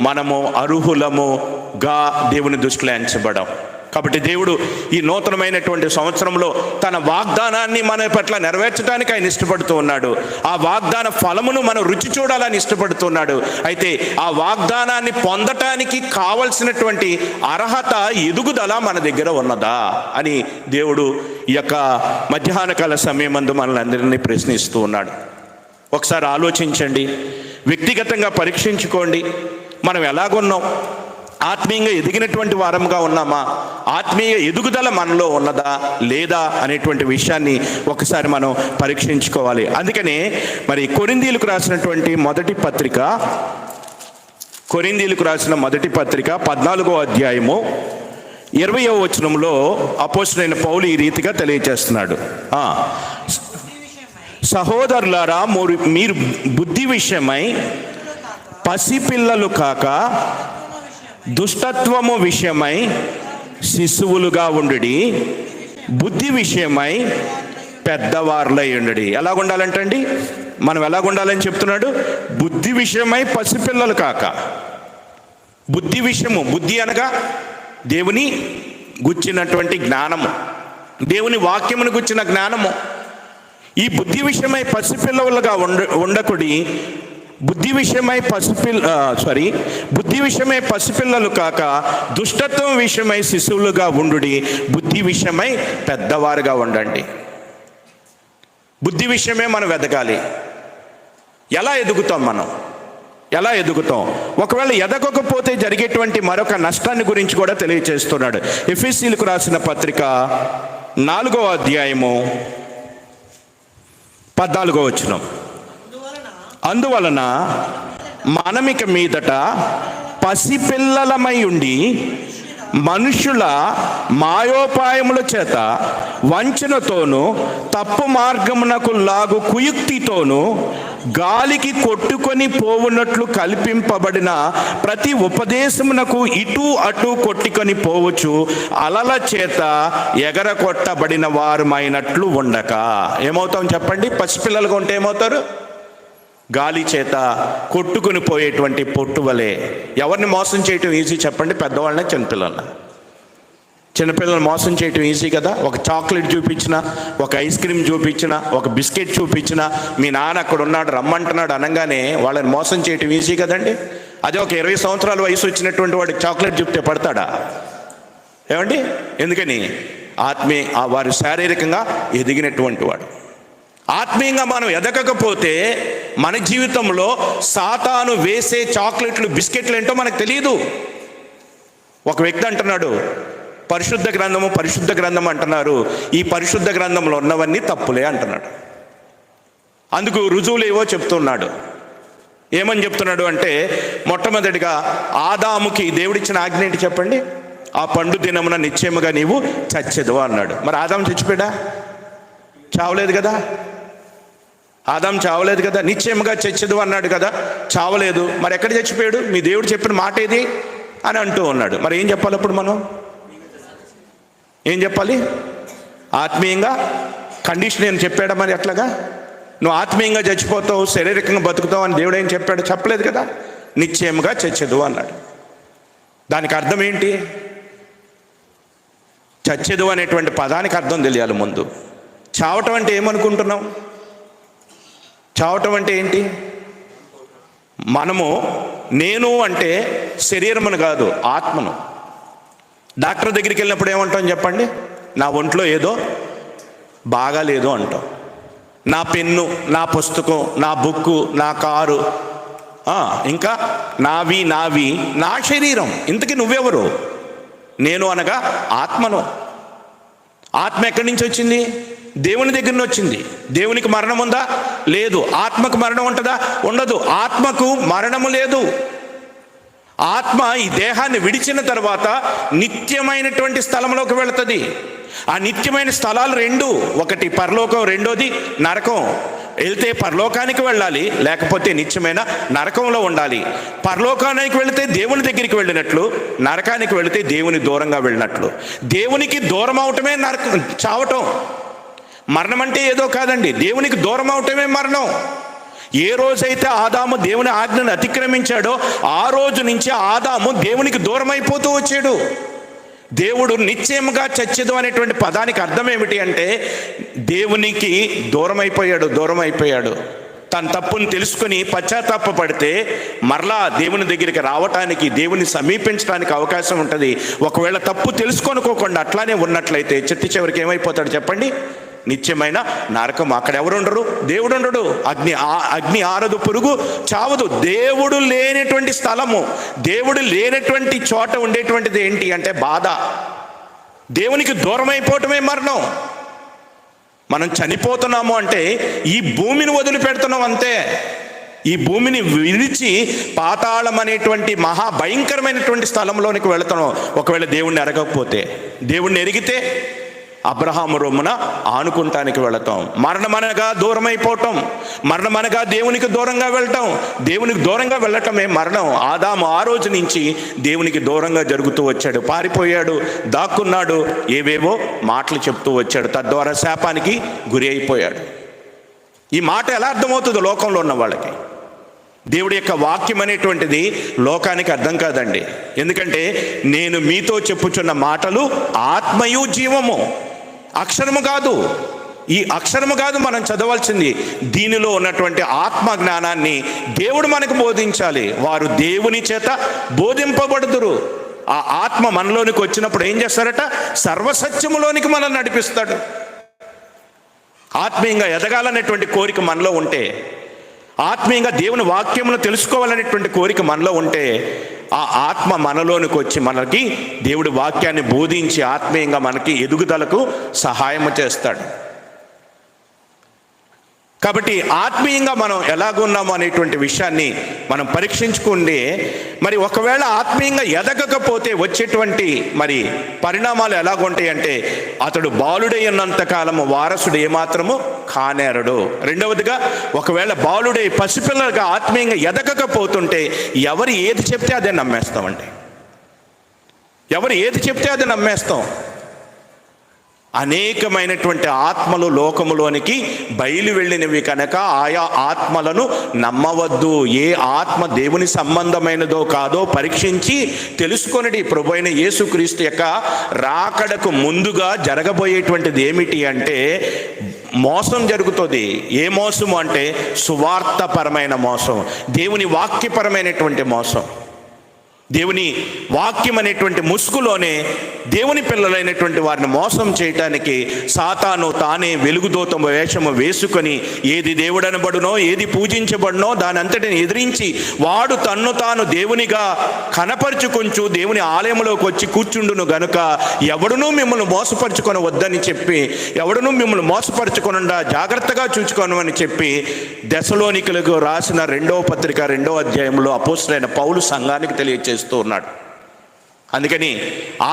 Speaker 1: మనము అర్హులముగా దేవుని దృష్టిలో ఎంచబడం. కాబట్టి దేవుడు ఈ నూతనమైనటువంటి సంవత్సరంలో తన వాగ్దానాన్ని మన పట్ల నెరవేర్చడానికి ఆయన ఇష్టపడుతూ ఉన్నాడు. ఆ వాగ్దాన ఫలమును మనం రుచి చూడాలని ఇష్టపడుతున్నాడు. అయితే ఆ వాగ్దానాన్ని పొందటానికి కావలసినటువంటి అర్హత, ఎదుగుదల మన దగ్గర ఉన్నదా అని దేవుడు ఈ యొక్క మధ్యాహ్న కాల సమయమందు మనల్ని అందరినీ ప్రశ్నిస్తూ ఉన్నాడు. ఒకసారి ఆలోచించండి, వ్యక్తిగతంగా పరీక్షించుకోండి. మనం ఎలాగున్నాం? ఆత్మీయంగా ఎదిగినటువంటి వారముగా ఉన్నామా? ఆత్మీయ ఎదుగుదల మనలో ఉన్నదా లేదా అనేటువంటి విషయాన్ని ఒకసారి మనం పరీక్షించుకోవాలి. అందుకనే మరి కొరింథీయులకు రాసినటువంటి మొదటి పత్రిక, కొరింథీయులకు రాసిన మొదటి పత్రిక 14వ అధ్యాయము 20వ వచనంలో అపోస్తలుడైన పౌలు ఈ రీతిగా తెలియజేస్తున్నాడు. సహోదరులారా, మీరు బుద్ధి విషయమై పసిపిల్లలు కాక దుష్టత్వము విషయమై శిశువులుగా ఉండుడి, బుద్ధి విషయమై పెద్దవారులై ఉండుడి. ఎలాగ ఉండాలంటండి? మనం ఎలాగ ఉండాలని చెప్తున్నాడు? బుద్ధి విషయమై పసిపిల్లలు కాక. బుద్ధి విషయము, బుద్ధి అనగా దేవుని గుచ్చినటువంటి జ్ఞానము, దేవుని వాక్యమును గుచ్చిన జ్ఞానము. ఈ బుద్ధి విషయమై పసిపిల్లలుగా ఉండకుడి, బుద్ధి విషయమై పసిపిల్లలు కాక దుష్టత్వం విషయమై శిశువులుగా ఉండుడి, బుద్ధి విషయమై పెద్దవారుగా ఉండండి. బుద్ధి విషయమే మనం ఎదగాలి. ఎలా ఎదుగుతాం మనం? ఎలా ఎదుగుతాం? ఒకవేళ ఎదగకపోతే జరిగేటువంటి మరొక నష్టాన్ని గురించి కూడా తెలియచేస్తున్నాడు. ఎఫెసీయులకు రాసిన పత్రిక 4వ అధ్యాయము 14వ వచనం. అందువలన మనమిక మీదట పసిపిల్లలమై ఉండి మనుషుల మాయోపాయముల చేత వంచనతోనూ తప్పు మార్గమునకు లాగు కుయుక్తితోనూ గాలికి కొట్టుకొని పోవునట్లు కల్పింపబడిన ప్రతి ఉపదేశమునకు ఇటు అటు కొట్టుకొని పోవచ్చు అలల చేత ఎగరకొట్టబడిన వారమైనట్లు ఉండక. ఏమవుతాం చెప్పండి? పసిపిల్లలుగా ఉంటే ఏమవుతారు? గాలి చేత కొట్టుకుని పోయేటువంటి పొట్టు వలె. ఎవరిని మోసం చేయటం ఈజీ చెప్పండి? పెద్దవాళ్ళని, చిన్నపిల్లల్ని? చిన్నపిల్లల్ని మోసం చేయటం ఈజీ కదా. ఒక చాక్లెట్ చూపించినా, ఒక ఐస్ క్రీమ్ చూపించినా, ఒక బిస్కెట్ చూపించినా, మీ నాన్న అక్కడ ఉన్నాడు రమ్మంటున్నాడు అనగానే వాళ్ళని మోసం చేయటం ఈజీ కదండి. అదే ఒక 20 సంవత్సరాల వయసు వచ్చినటువంటి వాడికి చాక్లెట్ చూపితే పడతాడా? ఏమండి? ఎందుకని? వారు శారీరకంగా ఎదిగినటువంటి వాడు. ఆత్మీయంగా మనం ఎదగకపోతే మన జీవితంలో సాతాను వేసే చాక్లెట్లు, బిస్కెట్లు ఏంటో మనకు తెలియదు. ఒక వ్యక్తి అంటున్నాడు, పరిశుద్ధ గ్రంథము అంటున్నారు. ఈ పరిశుద్ధ గ్రంథంలో ఉన్నవన్నీ తప్పులే అంటున్నాడు. అందుకు రుజువులు ఏవో చెప్తున్నాడు. ఏమని చెప్తున్నాడు అంటే, మొట్టమొదటిగా ఆదాముకి దేవుడిచ్చిన ఆజ్ఞ ఏంటి చెప్పండి? ఆ పండు దినమున నిశ్చయముగా నీవు చచ్చెదు అన్నాడు. మరి ఆదాము చచ్చిపోయాడా? చావలేదు కదా. ఆదాం చావలేదు కదా. నిశ్చయముగా చచ్చెదు అన్నాడు కదా, చావలేదు. మరి ఎక్కడ చచ్చిపోయాడు? మీ దేవుడు చెప్పిన మాట ఏది అని అంటూ ఉన్నాడు. మరి ఏం చెప్పాలి అప్పుడు? మనం ఏం చెప్పాలి? ఆత్మీయంగా కండిషన్ ఏం చెప్పాడా? మరి ఎట్లాగా నువ్వు ఆత్మీయంగా చచ్చిపోతావు, శారీరకంగా బతుకుతావు అని దేవుడు ఏం చెప్పాడు? చెప్పలేదు కదా. నిశ్చయముగా చచ్చెదు అన్నాడు. దానికి అర్థం ఏంటి? చచ్చెదు అనేటువంటి పదానికి అర్థం తెలియాలి ముందు. చావటం అంటే ఏమనుకుంటున్నాం? చావటం అంటే ఏంటి? నేను అంటే శరీరమును కాదు, ఆత్మను. డాక్టర్ దగ్గరికి వెళ్ళినప్పుడు ఏమంటాం చెప్పండి? నా ఒంట్లో ఏదో బాగాలేదు అంటాం. నా పెన్ను, నా పుస్తకం, నా బుక్కు, నా కారు, ఇంకా నావి నా శరీరం. ఇంతకీ నువ్వెవరు? నేను అనగా ఆత్మను. ఆత్మ ఎక్కడి నుంచి వచ్చింది? దేవుని దగ్గర నుంచి వచ్చింది. దేవునికి మరణం ఉందా? లేదు. ఆత్మకు మరణం ఉంటుందా? ఉండదు. ఆత్మకు మరణము లేదు. ఆత్మ ఈ దేహాన్ని విడిచిన తర్వాత నిత్యమైనటువంటి స్థలంలోకి వెళుతుంది. ఆ నిత్యమైన స్థలాలు 2, ఒకటి పరలోకం, రెండోది నరకం. వెళ్తే పరలోకానికి వెళ్ళాలి, లేకపోతే నిత్యమైన నరకంలో ఉండాలి. పరలోకానికి వెళితే దేవుని దగ్గరికి వెళ్ళినట్లు, నరకానికి వెళితే దేవుని దూరంగా వెళ్ళినట్లు. దేవునికి దూరం అవటమే చావటం. మరణం అంటే ఏదో కాదండి, దేవునికి దూరం అవటమే మరణం. ఏ రోజైతే ఆదాము దేవుని ఆజ్ఞను అతిక్రమించాడో ఆ రోజు నుంచి ఆదాము దేవునికి దూరం అయిపోతూ వచ్చాడు. దేవుడు నిశ్చయముగా చచ్చెదు అనేటువంటి పదానికి అర్థం ఏమిటి అంటే, దేవునికి దూరం అయిపోయాడు. తన తప్పును తెలుసుకొని పశ్చాత్తాపపడితే మరలా దేవుని దగ్గరికి రావటానికి, దేవుని సమీపించడానికి అవకాశం ఉంటుంది. ఒకవేళ తప్పు తెలుసుకోనుకోకుండా అట్లానే ఉన్నట్లయితే చిట్ట చివరికి ఏమైపోతాడు చెప్పండి? నిత్యమైన నరకం. అక్కడ ఎవరుండరు? దేవుడు ఉండడు. అగ్ని ఆరదు, పురుగు చావదు. దేవుడు లేనటువంటి స్థలము, దేవుడు లేనటువంటి చోట ఉండేటువంటిది ఏంటి అంటే బాధ. దేవునికి దూరం అయిపోవటమే మరణం. మనం చనిపోతున్నాము అంటే ఈ భూమిని వదిలిపెడుతున్నాం అంతే. ఈ భూమిని విడిచి పాతాళం అనేటువంటి మహాభయంకరమైనటువంటి స్థలంలోనికి వెళుతున్నాం. ఒకవేళ దేవుణ్ణి ఎరగకపోతే, దేవుణ్ణి ఎరిగితే అబ్రహాము రొమ్మున ఆనుకుంటానికి వెళతాం. మరణమనగా దూరం అయిపోవటం, మరణమనగా దేవునికి దూరంగా వెళ్ళటం. దేవునికి దూరంగా వెళ్ళటమే మరణం. ఆదాము ఆ రోజు నుంచి దేవునికి దూరంగా జరుగుతూ వచ్చాడు, పారిపోయాడు, దాక్కున్నాడు, ఏవేవో మాటలు చెప్తూ వచ్చాడు. తద్వారా శాపానికి గురి అయిపోయాడు. ఈ మాట ఎలా అర్థమవుతుందో లోకంలో ఉన్న వాళ్ళకి? దేవుడి యొక్క వాక్యం అనేటువంటిది లోకానికి అర్థం కాదండి. ఎందుకంటే నేను మీతో చెప్పుచున్న మాటలు ఆత్మయు జీవము, అక్షరము కాదు. ఈ అక్షరము కాదు మనం చదవాల్సింది. దీనిలో ఉన్నటువంటి ఆత్మ జ్ఞానాన్ని దేవుడు మనకు బోధించాలి. వారు దేవుని చేత బోధింపబడుదురు. ఆ ఆత్మ మనలోనికి వచ్చినప్పుడు ఏం చేస్తారట? సర్వసత్యములోనికి మనల్ని నడిపిస్తాడు. ఆత్మీయంగా ఎదగాలనేటువంటి కోరిక మనలో ఉంటే, ఆత్మీయంగా దేవుని వాక్యమును తెలుసుకోవాలనేటువంటి కోరిక మనలో ఉంటే, ఆ ఆత్మ మనలోనికి వచ్చి మనకి దేవుడి వాక్యాన్ని బోధించి ఆత్మీయంగా మనకి ఎదుగుదలకు సహాయం చేస్తాడు. కాబట్టి ఆత్మీయంగా మనం ఎలాగున్నాము అనేటువంటి విషయాన్ని మనం పరీక్షించుకుంటే, మరి ఒకవేళ ఆత్మీయంగా ఎదగకపోతే వచ్చేటువంటి మరి పరిణామాలు ఎలాగుంటాయి అంటే, అతడు బాలుడై ఉన్నంతకాలము వారసుడు ఏమాత్రము కానేరడు. రెండవదిగా, ఒకవేళ బాలుడై పసిపిల్లలుగా ఆత్మీయంగా ఎదగకపోతుంటే ఎవరు ఏది చెప్తే అదే నమ్మేస్తామండి. ఎవరు ఏది చెప్తే అదే నమ్మేస్తాం. అనేకమైనటువంటి ఆత్మలు లోకములోనికి బయలు వెళ్ళినవి కనుక ఆయా ఆత్మలను నమ్మవద్దు. ఏ ఆత్మ దేవుని సంబంధమైనదో కాదో పరీక్షించి తెలుసుకొనిడి. ప్రభువైన యేసుక్రీస్తు యొక్క రాకడకు ముందుగా జరగబోయేటువంటిది ఏమిటి అంటే మోసం జరుగుతుంది. ఏ మోసము అంటే సువార్తపరమైన మోసం, దేవుని వాక్యపరమైనటువంటి మోసం. దేవుని వాక్యం అనేటువంటి ముసుగులోనే దేవుని పిల్లలైనటువంటి వారిని మోసం చేయటానికి సాతాను తానే వెలుగుదూత వేషము వేసుకొని ఏది దేవుడనబడునో ఏది పూజించబడునో దాని అంతటిని ఎదిరించి వాడు తన్ను తాను దేవునిగా కనపరుచుకొంచు దేవుని ఆలయంలోకి వచ్చి కూర్చుండును గనుక ఎవడునూ మిమ్మల్ని మోసపరుచుకొని వద్దని చెప్పి, ఎవడునూ మిమ్మల్ని మోసపరుచుకొనుండా జాగ్రత్తగా చూచుకోనమని చెప్పి దెసలోనికలకు రాసిన 2వ పత్రిక 2వ అధ్యాయంలో అపోస్తలుడైన పౌలు సంఘానికి తెలియజేస్తూ ఉన్నాడు. అందుకని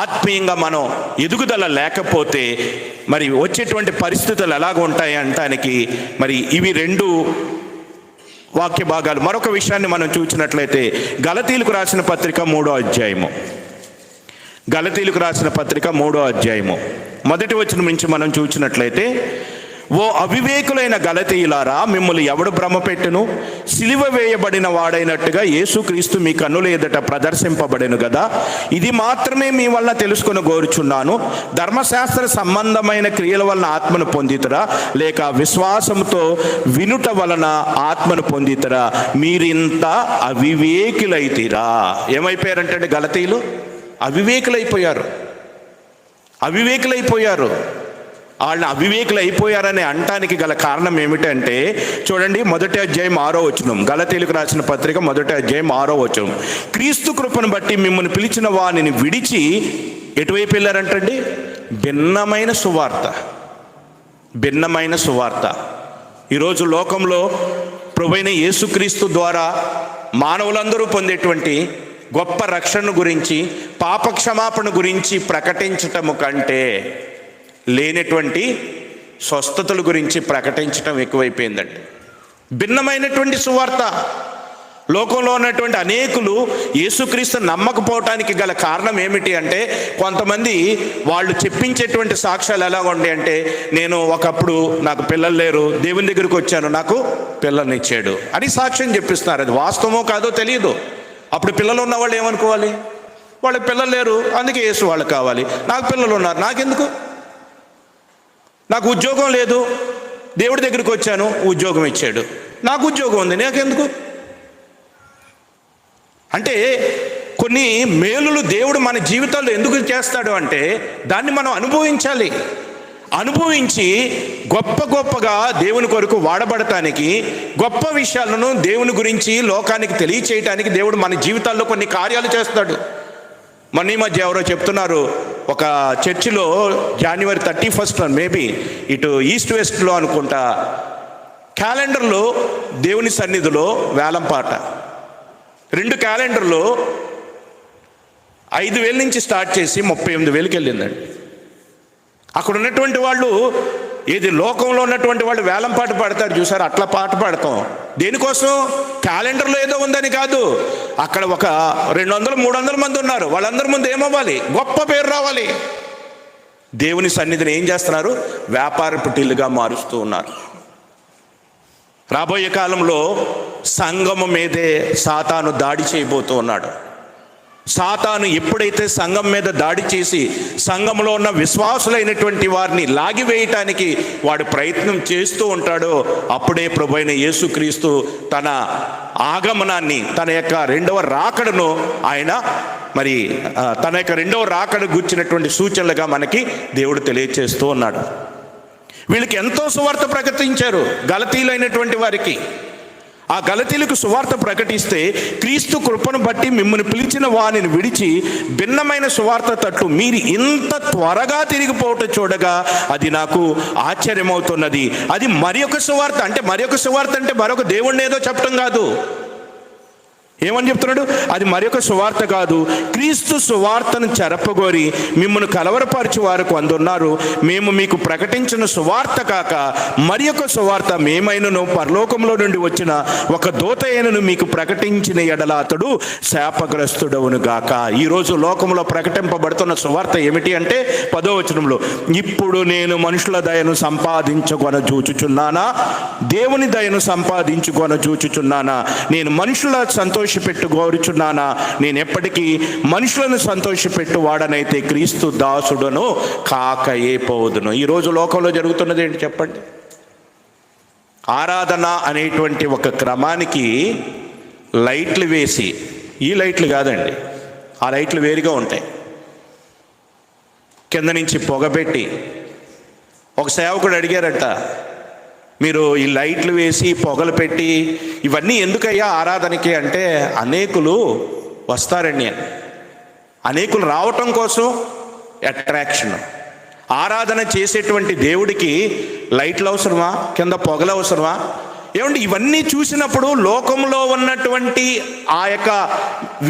Speaker 1: ఆత్మీయంగా మనం ఎదుగుదల లేకపోతే మరి వచ్చేటువంటి పరిస్థితులు ఎలాగ ఉంటాయి అంటానికి మరి ఇవి 2 వాక్య భాగాలు. మరొక విషయాన్ని మనం చూసినట్లయితే గలతీలకు రాసిన పత్రిక 3వ అధ్యాయము, గలతీలకు రాసిన పత్రిక 3వ అధ్యాయము మొదటి వచనం నుంచి మనం చూసినట్లయితే, ఓ అవివేకులైన గలతీయులారా, మిమ్మల్ని ఎవడు భ్రమపెట్టును? సిలువ వేయబడిన వాడైనట్టుగా యేసుక్రీస్తు మీ కన్నుల ఎదుట ప్రదర్శింపబడెను కదా. ఇది మాత్రమే మీ వల్ల తెలుసుకొని కోరుచున్నాను. ధర్మశాస్త్ర సంబంధమైన క్రియల వలన ఆత్మను పొందితురా, లేక విశ్వాసంతో వినుట వలన ఆత్మను పొందితురా? మీరింత అవివేకులైతిరా. ఏమైపోయారంటే గలతీయులు అవివేకులైపోయారు. వాళ్ళని అవివేకులు అయిపోయారని అంటానికి గల కారణం ఏమిటంటే చూడండి, 1వ అధ్యాయం 6వ వచనం, గలతీయులకు రాసిన పత్రిక 1వ అధ్యాయం 6వ వచనం. క్రీస్తు కృపను బట్టి మిమ్మల్ని పిలిచిన వానిని విడిచి ఎటువైపు వెళ్ళారంటండి? భిన్నమైన సువార్త. ఈరోజు లోకంలో ప్రభువైన యేసుక్రీస్తు ద్వారా మానవులందరూ పొందేటువంటి గొప్ప రక్షణ గురించి, పాప క్షమాపణ గురించి ప్రకటించటము కంటే లేనటువంటి స్వస్థతల గురించి ప్రకటించటం ఎక్కువైపోయిందండి. భిన్నమైనటువంటి సువార్త. లోకంలో ఉన్నటువంటి అనేకులు యేసుక్రీస్తు నమ్మకపోవటానికి గల కారణం ఏమిటి అంటే, కొంతమంది వాళ్ళు చెప్పించేటువంటి సాక్ష్యాలు ఎలా ఉండే అంటే, నేను ఒకప్పుడు నాకు పిల్లలు లేరు, దేవుని దగ్గరికి వచ్చాను, నాకు పిల్లల్నిచ్చాడు అని సాక్ష్యం చెప్పిస్తున్నారు. అది వాస్తవమో కాదో తెలియదు. అప్పుడు పిల్లలు ఉన్న వాళ్ళు ఏమనుకోవాలి? వాళ్ళకి పిల్లలు లేరు, అందుకే యేసు వాళ్ళకి కావాలి. నాకు పిల్లలు ఉన్నారు, నాకెందుకు? నాకు ఉద్యోగం లేదు, దేవుడి దగ్గరికి వచ్చాను, ఉద్యోగం ఇచ్చాడు, నాకు ఉద్యోగం ఉంది, నాకెందుకు? అంటే కొన్ని మేలులు దేవుడు మన జీవితాల్లో ఎందుకు చేస్తాడు అంటే దాన్ని మనం అనుభవించాలి. అనుభవించి గొప్పగా దేవుని కొరకు వాడబడటానికి, గొప్ప విషయాలను దేవుని గురించి లోకానికి తెలియచేయటానికి దేవుడు మన జీవితాల్లో కొన్ని కార్యాలు చేస్తాడు. మొన్న ఈ మధ్య ఎవరో చెప్తున్నారు, ఒక చర్చిలో January 31 మేబీ ఇటు ఈస్ట్ వెస్ట్లో అనుకుంటా, క్యాలెండర్లో దేవుని సన్నిధిలో వేలంపాట. 2 క్యాలెండర్లో 5,000 నుంచి స్టార్ట్ చేసి 38,000కి వెళ్ళిందండి. అక్కడ ఉన్నటువంటి వాళ్ళు, ఏది లోకంలో ఉన్నటువంటి వాళ్ళు వేలం పాట పాడతారు చూసారు, అట్లా పాట పాడతాం. దేనికోసం? క్యాలెండర్లో ఏదో ఉందని కాదు. అక్కడ ఒక 200-300 మంది ఉన్నారు. వాళ్ళందరి ముందు ఏమవ్వాలి? గొప్ప పేరు రావాలి. దేవుని సన్నిధిని ఏం చేస్తున్నారు? వ్యాపారపు టిల్లుగా మారుస్తూ ఉన్నారు. రాబోయే కాలంలో సంఘము మీదే సాతాను దాడి చేయబోతూ ఉన్నాడు. సాతాను ఎప్పుడైతే సంఘం మీద దాడి చేసి సంఘంలో ఉన్న విశ్వాసులైనటువంటి వారిని లాగివేయటానికి వాడు ప్రయత్నం చేస్తూ ఉంటాడో, అప్పుడే ప్రభువైన యేసుక్రీస్తు తన ఆగమనాన్ని, తన యొక్క 2వ రాకడను ఆయన తన యొక్క 2వ రాకడ గుర్చినటువంటి సూచనలుగా మనకి దేవుడు తెలియచేస్తూ ఉన్నాడు. వీళ్ళకి ఎంతో సువార్త ప్రకటించారు గలతీయులైనటువంటి వారికి. ఆ గలతీయులకు సువార్త ప్రకటిస్తే, క్రీస్తు కృపను బట్టి మిమ్మల్ని పిలిచిన వానిని విడిచి భిన్నమైన సువార్త తట్టు మీరు ఇంత త్వరగా తిరిగిపోవటం చూడగా అది నాకు ఆశ్చర్యమవుతున్నది. అది మరి ఒక సువార్త అంటే, మరొక దేవుణ్ణి ఏదో చెప్పడం కాదు. ఏమని చెప్తున్నాడు? అది మరొక సువార్త కాదు, క్రీస్తు సువార్తను చెరపగోరి మిమ్మల్ని కలవరపరిచి వారు కొందరున్నారు. మేము మీకు ప్రకటించిన సువార్త కాక మరి ఒక సువార్త మేమైనను పరలోకంలో నుండి వచ్చిన ఒక దూత అయినను మీకు ప్రకటించిన ఎడల అతడు శాపగ్రస్తుడవును గాక. ఈరోజు లోకంలో ప్రకటింపబడుతున్న సువార్త ఏమిటి అంటే 10వ వచనంలో, ఇప్పుడు నేను మనుషుల దయను సంపాదించుకొన చూచుచున్నానా, దేవుని దయను సంపాదించుకొన చూచుచున్నానా, నేను మనుషుల సంతోషపెట్టు గోరుచున్నానా, నేను ఎప్పటికీ మనుషులను సంతోషపెట్టు వాడనైతే క్రీస్తు దాసుడను కాక ఏ పోదును. ఈరోజు లోకంలో జరుగుతున్నది ఏంటి చెప్పండి? ఆరాధన అనేటువంటి ఒక క్రమానికి లైట్లు వేసి, ఈ లైట్లు కాదండి, ఆ లైట్లు వేరుగా ఉంటాయి, కింద నుంచి పొగబెట్టి, ఒక సేవకుడు అడిగారట, మీరు ఈ లైట్లు వేసి పొగలు పెట్టి ఇవన్నీ ఎందుకయ్యా ఆరాధనకి అంటే, అనేకులు వస్తారండి అని. అనేకులు రావటం కోసం అట్రాక్షన్. ఆరాధన చేసేటువంటి దేవుడికి లైట్లు అవసరమా? కింద పొగలు అవసరమా? ఏమండి, ఇవన్నీ చూసినప్పుడు లోకంలో ఉన్నటువంటి ఆ యొక్క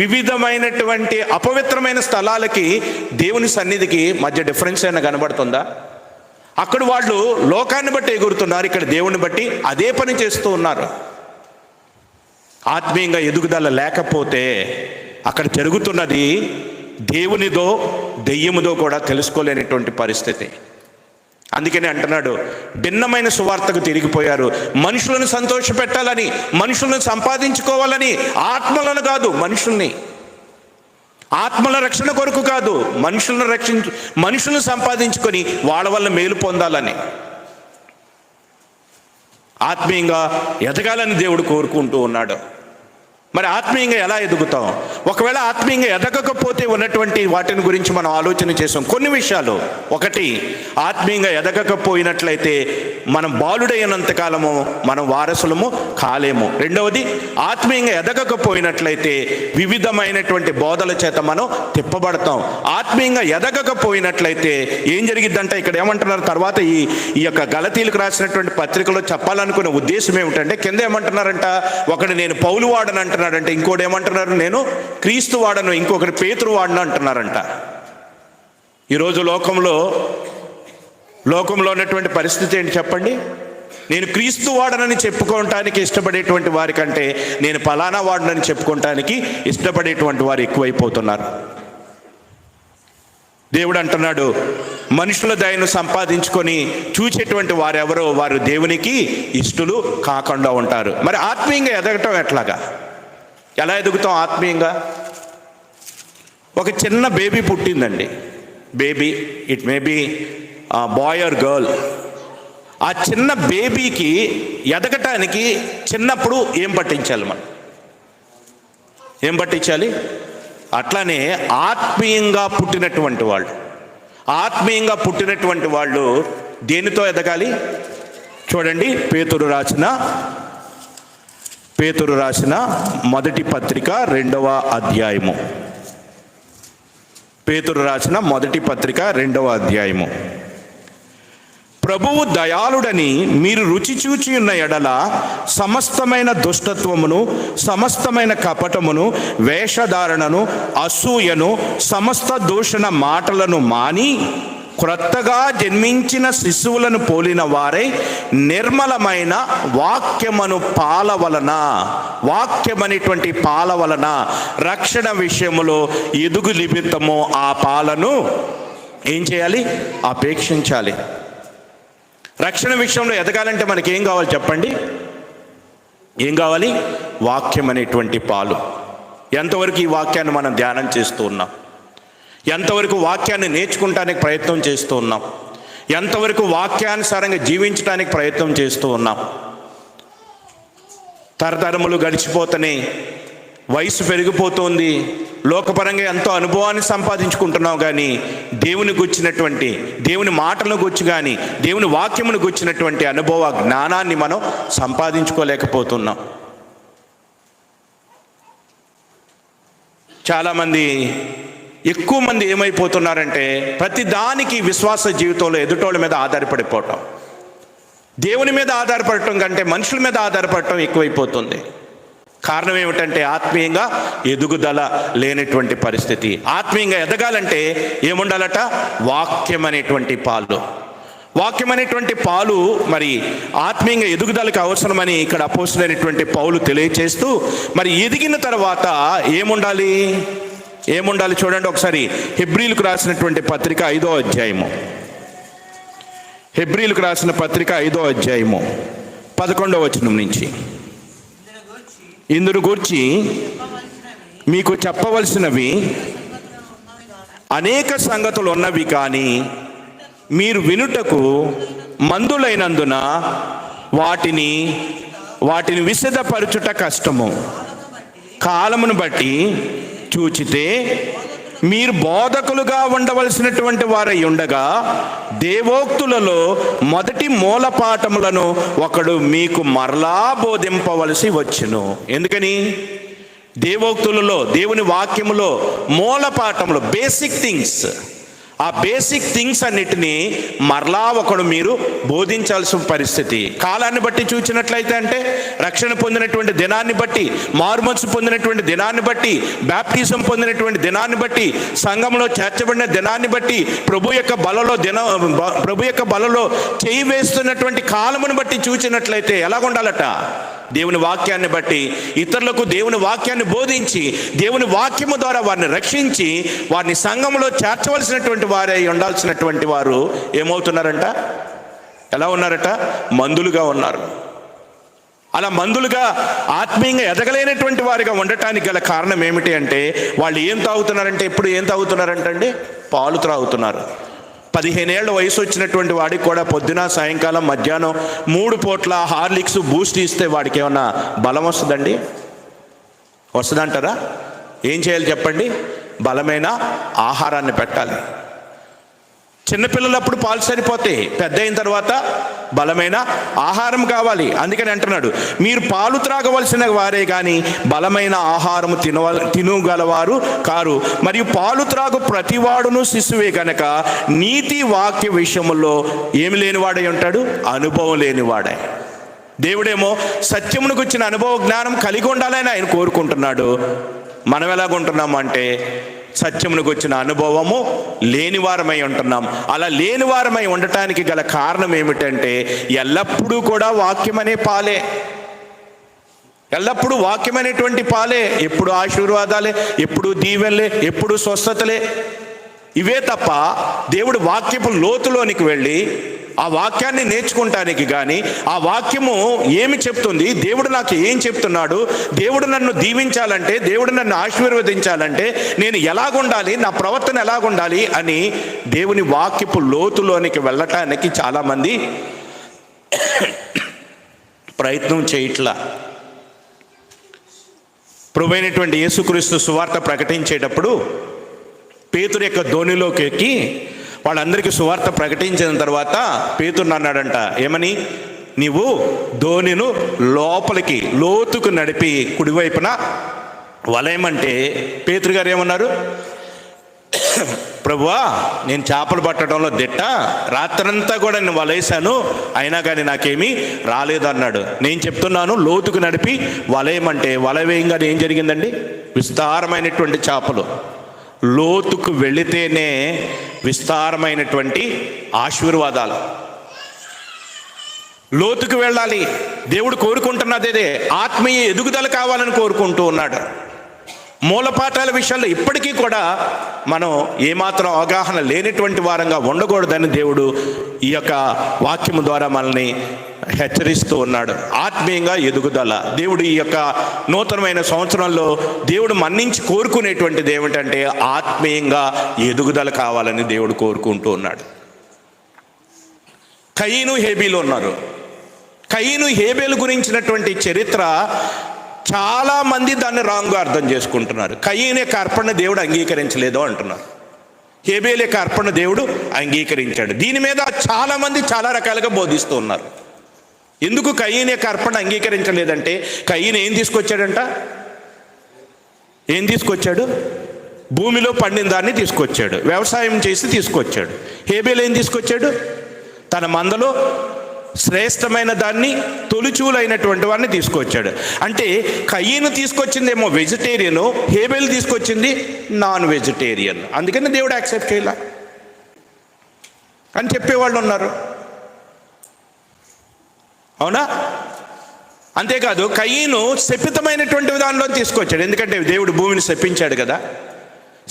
Speaker 1: వివిధమైనటువంటి అపవిత్రమైన స్థలాలకి దేవుని సన్నిధికి మధ్య డిఫరెన్స్ అయినా కనబడుతుందా? అక్కడ వాళ్ళు లోకాన్ని బట్టి ఎగురుతున్నారు, ఇక్కడ దేవుని బట్టి అదే పని చేస్తూ ఉన్నారు. ఆత్మీయంగా ఎదుగుదల లేకపోతే అక్కడ జరుగుతున్నది దేవునిదో దెయ్యముదో కూడా తెలుసుకోలేనటువంటి పరిస్థితి. అందుకని అంటున్నాడు, భిన్నమైన సువార్తకు తిరిగిపోయారు. మనుషులను సంతోషపెట్టాలని, మనుషులను సంపాదించుకోవాలని, ఆత్మలను కాదు మనుషుల్ని, ఆత్మల రక్షణ కొరకు కాదు, మనుషులను సంపాదించుకొని వాళ్ళ వల్ల మేలు పొందాలని, ఆత్మీయంగా ఎదగాలని దేవుడు కోరుకుంటూ ఉన్నాడు. మరి ఆత్మీయంగా ఎలా ఎదుగుతాం? ఒకవేళ ఆత్మీయంగా ఎదగకపోతే ఉన్నటువంటి వాటిని గురించి మనం ఆలోచన చేసాం కొన్ని విషయాలు. ఒకటి, ఆత్మీయంగా ఎదగకపోయినట్లయితే మనం బాలుడైనంతకాలము మనం వారసులము కాలేము. రెండవది, ఆత్మీయంగా ఎదగకపోయినట్లయితే వివిధమైనటువంటి బోధల చేత మనం తిప్పబడతాం. ఆత్మీయంగా ఎదగకపోయినట్లయితే ఏం జరిగిద్దంటే, ఇక్కడ ఏమంటున్నారు తర్వాత ఈ యొక్క గలతీయులకు రాసినటువంటి పత్రికలో చెప్పాలనుకునే ఉద్దేశం ఏమిటంటే, కింద ఏమంటున్నారంట, ఒకడు నేను పౌలు వాడని అంటున్నాడంటే, ఇంకోటి ఏమంటున్నారు, నేను క్రీస్తు వాడను, ఇంకొకటి పేతురు వాడను అంటున్నారంట. ఈరోజు లోకంలో ఉన్నటువంటి పరిస్థితి ఏంటి చెప్పండి? నేను క్రీస్తు వాడనని చెప్పుకోవటానికి ఇష్టపడేటువంటి వారి కంటే నేను ఫలానా వాడనని చెప్పుకోవటానికి ఇష్టపడేటువంటి వారు ఎక్కువైపోతున్నారు. దేవుడు అంటున్నాడు, మనుషుల దయను సంపాదించుకొని చూచేటువంటి వారెవరో వారు దేవునికి ఇష్టలు కాకుండా ఉంటారు. మరి ఆత్మీయంగా ఎదగటం ఎట్లాగా? ఎలా ఎదుగుతాం ఆత్మీయంగా? ఒక చిన్న బేబీ పుట్టిందండి, baby, it may be boy or girl. ఆ చిన్న బేబీకి ఎదగటానికి చిన్నప్పుడు ఏం పట్టించాలి మనం? ఏం పట్టించాలి? అట్లానే ఆత్మీయంగా పుట్టినటువంటి వాళ్ళు దేనితో ఎదగాలి? చూడండి, పేతురు రాసిన మొదటి పత్రిక 2వ అధ్యాయము. పేతురు రాసిన మొదటి పత్రిక 2వ అధ్యాయము. ప్రభువు దయాళుడని మీరు రుచి చూచి ఉన్న ఎడల సమస్తమైన దుష్టత్వమును, సమస్తమైన కపటమును, వేషధారణను, అసూయను, సమస్త దూషణ మాటలను మాని క్రొత్తగా జన్మించిన శిశువులను పోలిన వారై నిర్మలమైన వాక్యమనేటువంటి పాల వలన రక్షణ విషయములో ఎదుగు నిమిత్తము ఆ పాలను ఏం చేయాలి? అపేక్షించాలి. రక్షణ విషయంలో ఎదగాలంటే మనకి ఏం కావాలి చెప్పండి? ఏం కావాలి? వాక్యం అనేటువంటి పాలు. ఎంతవరకు ఈ వాక్యాన్ని మనం ధ్యానం చేస్తూ ఉన్నాం? ఎంతవరకు వాక్యాన్ని నేర్చుకుంటానికి ప్రయత్నం చేస్తూ ఉన్నాం? ఎంతవరకు వాక్యానుసారంగా జీవించడానికి ప్రయత్నం చేస్తూ ఉన్నాం? తరతరములు గడిచిపోతనే వయసు పెరిగిపోతుంది, లోకపరంగా ఎంతో అనుభవాన్ని సంపాదించుకుంటున్నాం, కానీ దేవుని గుచ్చినటువంటి, దేవుని మాటలను గుచ్చి కానీ దేవుని వాక్యమును గుచ్చినటువంటి అనుభవ జ్ఞానాన్ని మనం సంపాదించుకోలేకపోతున్నాం. చాలామంది, ఎక్కువ మంది ఏమైపోతున్నారంటే ప్రతి దానికి విశ్వాస జీవితంలో ఎదుటోళ్ళ మీద ఆధారపడిపోవటం, దేవుని మీద ఆధారపడటం కంటే మనుషుల మీద ఆధారపడటం ఎక్కువైపోతుంది. కారణం ఏమిటంటే ఆత్మీయంగా ఎదుగుదల లేనటువంటి పరిస్థితి. ఆత్మీయంగా ఎదగాలంటే ఏముండాలట? వాక్యం అనేటువంటి పాలు. వాక్యం అనేటువంటి పాలు మరి ఆత్మీయంగా ఎదుగుదలకు అవసరమని ఇక్కడ అపోస్తలుడైనటువంటి పౌలు తెలియచేస్తూ, మరి ఎదిగిన తర్వాత ఏముండాలి? చూడండి ఒకసారి. హెబ్రీలకు రాసినటువంటి పత్రిక 5వ అధ్యాయము. హెబ్రీలకు రాసిన పత్రిక 5వ అధ్యాయము 11వ వచనం నుంచి. ఇందును గూర్చి మీకు చెప్పవలసినవి అనేక సంగతులు ఉన్నవి, కానీ మీరు వినుటకు మందులైనందున వాటిని విశదపరచుట కష్టము. కాలమును బట్టి చూచితే మీరు బోధకులుగా ఉండవలసినటువంటి వారై ఉండగా దేవోక్తులలో మొదటి మూలపాఠములను ఒకడు మీకు మరలా బోధింపవలసి వచ్చును. ఎందుకని? దేవోక్తులలో, దేవుని వాక్యములో మూలపాఠములు, బేసిక్ థింగ్స్, ఆ బేసిక్ థింగ్స్ అన్నిటినీ మరలా ఒకడు మీరు బోధించాల్సిన పరిస్థితి. కాలాన్ని బట్టి చూసినట్లయితే అంటే రక్షణ పొందినటువంటి దినాన్ని బట్టి, మారుమనసు పొందినటువంటి దినాన్ని బట్టి, బాప్టిజం పొందినటువంటి దినాన్ని బట్టి, సంఘంలో చేర్చబడిన దినాన్ని బట్టి, ప్రభు యొక్క బలలో చేయి వేస్తున్నటువంటి కాలమును బట్టి చూసినట్లయితే ఎలాగుండాలట? దేవుని వాక్యాన్ని బట్టి ఇతరులకు దేవుని వాక్యాన్ని బోధించి దేవుని వాక్యము ద్వారా వారిని రక్షించి వారిని సంఘంలో చేర్చవలసినటువంటి వారే ఉండాల్సినటువంటి వారు ఏమవుతున్నారంట? ఎలా ఉన్నారట? మందులుగా ఉన్నారు. అలా మందులుగా ఆత్మీయంగా ఎదగలేనటువంటి వారిగా ఉండటానికి గల కారణం ఏమిటి అంటే, వాళ్ళు ఏం తాగుతున్నారంటే, ఎప్పుడు ఏం తాగుతున్నారంటండి? పాలు త్రాగుతున్నారు. 15 ఏళ్ల వయసు వచ్చినటువంటి వాడికి కూడా పొద్దున, సాయంకాలం, మధ్యాహ్నం 3 పూట్ల హార్లిక్స్, బూస్ట్ ఇస్తే వాడికి ఏమన్నా బలం వస్తుందండి? వస్తుందంటారా? ఏం చేయాలి చెప్పండి? బలమైన ఆహారాన్ని పెట్టాలి. చిన్నపిల్లలప్పుడు పాలు సరిపోతాయి, పెద్ద అయిన తర్వాత బలమైన ఆహారం కావాలి. అందుకని అంటున్నాడు, మీరు పాలు త్రాగవలసిన వారే కానీ బలమైన ఆహారం తినగలవారు కారు. మరియు పాలు త్రాగు ప్రతివాడును శిశువే గనక నీతి వాక్య విషయంలో ఏమి లేనివాడై ఉంటాడు? అనుభవం లేనివాడై. దేవుడేమో సత్యమును గుర్చిన అనుభవ జ్ఞానం కలిగి ఉండాలని ఆయన కోరుకుంటున్నాడు. మనం ఎలాగుంటున్నాము అంటే సత్యమునకు వచ్చిన అనుభవము లేనివారమై ఉంటున్నాం. అలా లేనివారమై ఉండటానికి గల కారణం ఏమిటంటే ఎల్లప్పుడూ కూడా వాక్యం అనే పాలే, ఎల్లప్పుడూ వాక్యం అనేటువంటి పాలే. ఎప్పుడు ఆశీర్వాదాలే, ఎప్పుడు దీవెనలే, ఎప్పుడు స్వస్థతలే. ఇవే తప్ప దేవుడు వాక్యపు లోతులోనికి వెళ్ళి ఆ వాక్యాన్ని నేర్చుకుంటానికి కానీ, ఆ వాక్యము ఏమి చెప్తుంది, దేవుడు నాకు ఏం చెప్తున్నాడు, దేవుడు నన్ను దీవించాలంటే, దేవుడు నన్ను ఆశీర్వదించాలంటే నేను ఎలాగుండాలి, నా ప్రవర్తన ఎలాగుండాలి అని దేవుని వాక్యపు లోతులోనికి వెళ్ళటానికి చాలామంది ప్రయత్నం చేయట్లా. ప్రభువైనటువంటి యేసుక్రీస్తు సువార్త ప్రకటించేటప్పుడు పేతురు యొక్క ధోనిలోకి ఎక్కి వాళ్ళందరికీ సువార్త ప్రకటించిన తర్వాత పేతురు అన్నాడంట, ఏమని? నీవు ధోనిను లోపలికి లోతుకు నడిపి కుడివైపున వలయమంటే పేతురు గారు ఏమన్నారు? ప్రభువా, నేను చేపలు పట్టడంలో దిట్ట, రాత్రంతా కూడా నేను వలేశాను, అయినా కానీ నాకేమీ రాలేదన్నాడు. నేను చెప్తున్నాను, లోతుకు నడిపి వలయమంటే వలవేయంగానే ఏం జరిగిందండి? విస్తారమైనటువంటి చేపలు. లోతుకు వెళితేనే విస్తారమైనటువంటి ఆశీర్వాదాలు. లోతుకు వెళ్ళాలి. దేవుడు కోరుకుంటున్నదే ఆత్మీయ ఎదుగుదల కావాలని కోరుకుంటూ ఉన్నాడు. మూలపాఠాల విషయాల్లో ఇప్పటికీ కూడా మనం ఏమాత్రం అవగాహన లేనటువంటి వారంగా ఉండకూడదని దేవుడు ఈ యొక్క వాక్యము ద్వారా మనల్ని హెచ్చరిస్తూ ఉన్నాడు. ఆత్మీయంగా ఎదుగుదల. దేవుడు ఈ యొక్క నూతనమైన సంవత్సరంలో దేవుడు మన్నించి కోరుకునేటువంటిది ఏమిటంటే ఆత్మీయంగా ఎదుగుదల కావాలని దేవుడు కోరుకుంటూ ఉన్నాడు. కయీను, హేబేలు ఉన్నారు. కయీను, హేబేలు గురించినటువంటి చరిత్ర చాలామంది దాన్ని రాంగ్గా అర్థం చేసుకుంటున్నారు. కయీను యొక్క అర్పణ దేవుడు అంగీకరించలేదు అంటున్నారు. హేబేలు యొక్క అర్పణ దేవుడు అంగీకరించాడు. దీని మీద చాలామంది చాలా రకాలుగా బోధిస్తూ ఉన్నారు. ఎందుకు కయీను యొక్క అర్పణ అంగీకరించలేదంటే, కయీను ఏం తీసుకొచ్చాడంట? ఏం తీసుకొచ్చాడు? భూమిలో పండిన దాన్ని తీసుకొచ్చాడు, వ్యవసాయం చేసి తీసుకొచ్చాడు. హేబేలు ఏం తీసుకొచ్చాడు? తన మందలో శ్రేష్టమైన దాన్ని, తొలిచూలైనటువంటి వాడిని తీసుకొచ్చాడు. అంటే కయీను తీసుకొచ్చిందేమో వెజిటేరియను, హేబేలు తీసుకొచ్చింది నాన్ వెజిటేరియన్. అందుకని దేవుడు యాక్సెప్ట్ చేయాల అని చెప్పేవాళ్ళు ఉన్నారు. అవునా? అంతేకాదు, కయీను శపితమైనటువంటి దానిలో తీసుకొచ్చాడు. ఎందుకంటే దేవుడు భూమిని శపించాడు కదా.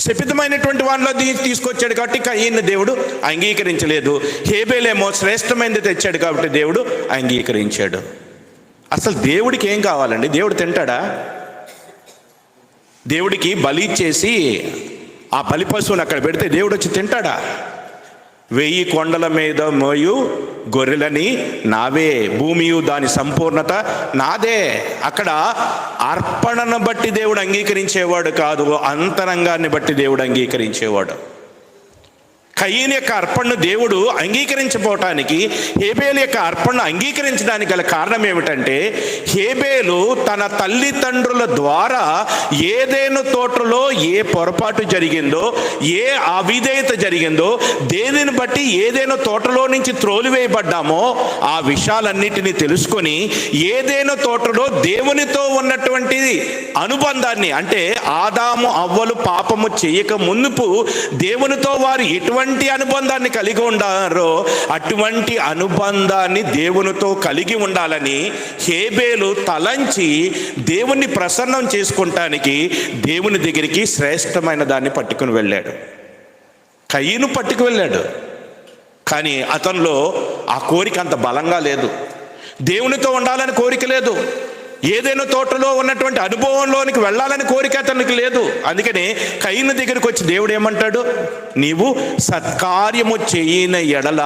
Speaker 1: శపితమైనటువంటి వానిలో తీసుకొచ్చాడు కాబట్టి కయీను దేవుడు అంగీకరించలేదు. హేబేలేమో శ్రేష్టమైనది తెచ్చాడు కాబట్టి దేవుడు అంగీకరించాడు. అసలు దేవుడికి ఏం కావాలండి? దేవుడు తింటాడా? దేవుడికి బలి ఇచ్చేసి ఆ బలి పశువుని అక్కడ పెడితే దేవుడు వచ్చి తింటాడా? 1000 కొండల మీద మోయు గొర్రెలని నావే, భూమియు దాని సంపూర్ణత నాదే. అక్కడ అర్పణను బట్టి దేవుడు అంగీకరించేవాడు కాదు, అంతరంగాన్ని బట్టి దేవుడు అంగీకరించేవాడు. కయీను యొక్క అర్పణను దేవుడు అంగీకరించబోటానికి హేబేలు యొక్క అర్పణను అంగీకరించడానికి గల కారణం ఏమిటంటే, హేబేలు తన తల్లిదండ్రుల ద్వారా ఏదేను తోటలో ఏ పొరపాటు జరిగిందో, ఏ అవిధేయత జరిగిందో, దేనిని బట్టి ఏదేను తోటలో నుంచి త్రోలివేయబడ్డామో ఆ విషయాలన్నిటినీ తెలుసుకొని ఏదేను తోటలో దేవునితో ఉన్నటువంటి అనుబంధాన్ని, అంటే ఆదాము అవ్వలు పాపము చేయక మునుపు దేవునితో వారు ఎటువంటి అనుబంధాన్ని కలిగి ఉండారో అటువంటి అనుబంధాన్ని దేవునితో కలిగి ఉండాలని హేబేలు తలంచి దేవుణ్ణి ప్రసన్నం చేసుకుంటానికి దేవుని దగ్గరికి శ్రేష్టమైన దాన్ని పట్టుకుని వెళ్ళాడు. కయీను పట్టుకు వెళ్ళాడు, కానీ అతనిలో ఆ కోరిక అంత బలంగా లేదు. దేవునితో ఉండాలని కోరిక లేదు. ఏదైనా తోటలో ఉన్నటువంటి అనుభవంలోనికి వెళ్ళాలని కోరిక అతనికి లేదు. అందుకని కయీను దగ్గరికి వచ్చి దేవుడు ఏమంటాడు? నీవు సత్కార్యము చేయన ఎడల,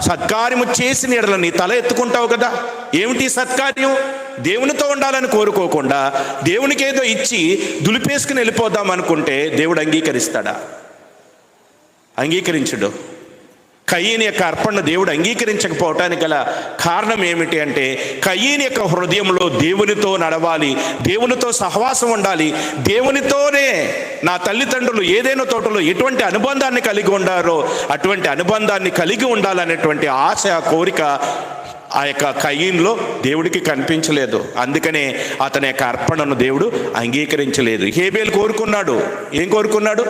Speaker 1: సత్కార్యము చేసిన ఎడల నీ తల ఎత్తుకుంటావు కదా. ఏమిటి సత్కార్యం? దేవునితో ఉండాలని కోరుకోకుండా దేవునికి ఏదో ఇచ్చి దులిపేసుకుని వెళ్ళిపోదాం అనుకుంటే దేవుడు అంగీకరిస్తాడా? అంగీకరించడు. కయీను యొక్క అర్పణ దేవుడు అంగీకరించకపోవటానికి గల కారణం ఏమిటి అంటే, కయీను యొక్క హృదయంలో దేవునితో నడవాలి, దేవునితో సహవాసం ఉండాలి, దేవునితోనే నా తల్లిదండ్రులు ఏదైనా తోటలో ఎటువంటి అనుబంధాన్ని కలిగి ఉండారో అటువంటి అనుబంధాన్ని కలిగి ఉండాలనేటువంటి ఆశ, కోరిక ఆ యొక్క కయీనులో దేవుడికి కనిపించలేదు. అందుకనే అతని యొక్క అర్పణను దేవుడు అంగీకరించలేదు. హేబేలు కోరుకున్నాడు. ఏం కోరుకున్నాడు?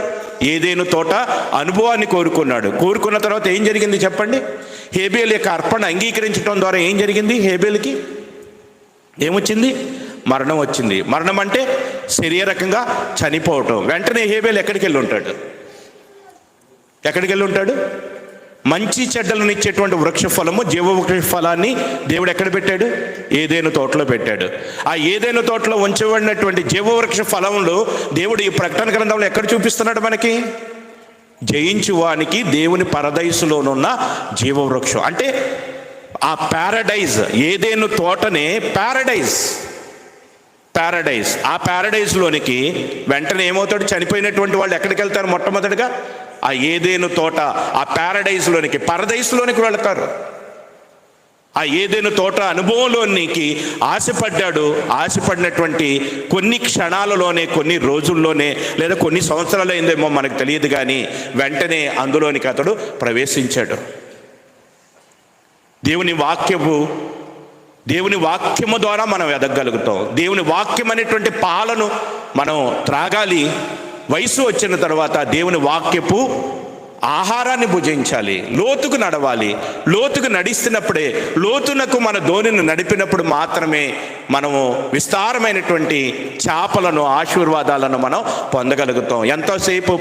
Speaker 1: ఏదేను తోట అనుభవాన్ని కోరుకున్నాడు. కోరుకున్న తర్వాత ఏం జరిగింది చెప్పండి? హేబేలు యొక్క అర్పణ అంగీకరించడం ద్వారా ఏం జరిగింది? హేబేలుకి ఏమొచ్చింది? మరణం వచ్చింది. మరణం అంటే శరీరకంగా చనిపోవటం. వెంటనే హేబేలు ఎక్కడికి వెళ్ళి ఉంటాడు? ఎక్కడికి వెళ్ళి ఉంటాడు? మంచి చెడ్డలను ఇచ్చేటువంటి వృక్ష ఫలము, జీవ వృక్ష ఫలాన్ని దేవుడు ఎక్కడ పెట్టాడు? ఏదైనా తోటలో పెట్టాడు. ఆ ఏదైనా తోటలో ఉంచబడినటువంటి జీవ వృక్ష ఫలంలో దేవుడు ఈ ప్రకటన గ్రంథంలో ఎక్కడ చూపిస్తున్నాడు మనకి? జయించువానికి దేవుని పరదైసులోనున్న జీవవృక్షం. అంటే ఆ ప్యారడైజ్, ఏదైనా తోటనే ప్యారడైజ్. ఆ ప్యారడైజ్లోనికి వెంటనే ఏమవుతాడు? చనిపోయినటువంటి వాళ్ళు ఎక్కడికి వెళ్తారు? మొట్టమొదటిగా ఆ ఏదేను తోట, ఆ ప్యారడైజ్లోనికి, పరదైస్లోనికి వెళతారు. ఆ ఏదేను తోట అనుభవంలోనికి ఆశపడ్డాడు. ఆశపడినటువంటి కొన్ని క్షణాలలోనే, కొన్ని రోజుల్లోనే, లేదా కొన్ని సంవత్సరాలు అయిందేమో మనకు తెలియదు, కానీ వెంటనే అందులోనికి అతడు ప్రవేశించాడు. దేవుని వాక్యము ద్వారా మనం ఎదగలుగుతాం. దేవుని వాక్యం అనేటువంటి పాలను మనం త్రాగాలి. వయసు వచ్చిన తర్వాత దేవుని వాక్యపు ఆహారాన్ని భుజించాలి. లోతుకు నడవాలి. లోతుకు నడిస్తున్నప్పుడే, లోతునకు మన ధోనిని నడిపినప్పుడు మాత్రమే మనము విస్తారమైనటువంటి చేపలను, ఆశీర్వాదాలను మనం పొందగలుగుతాం. ఎంతోసేపు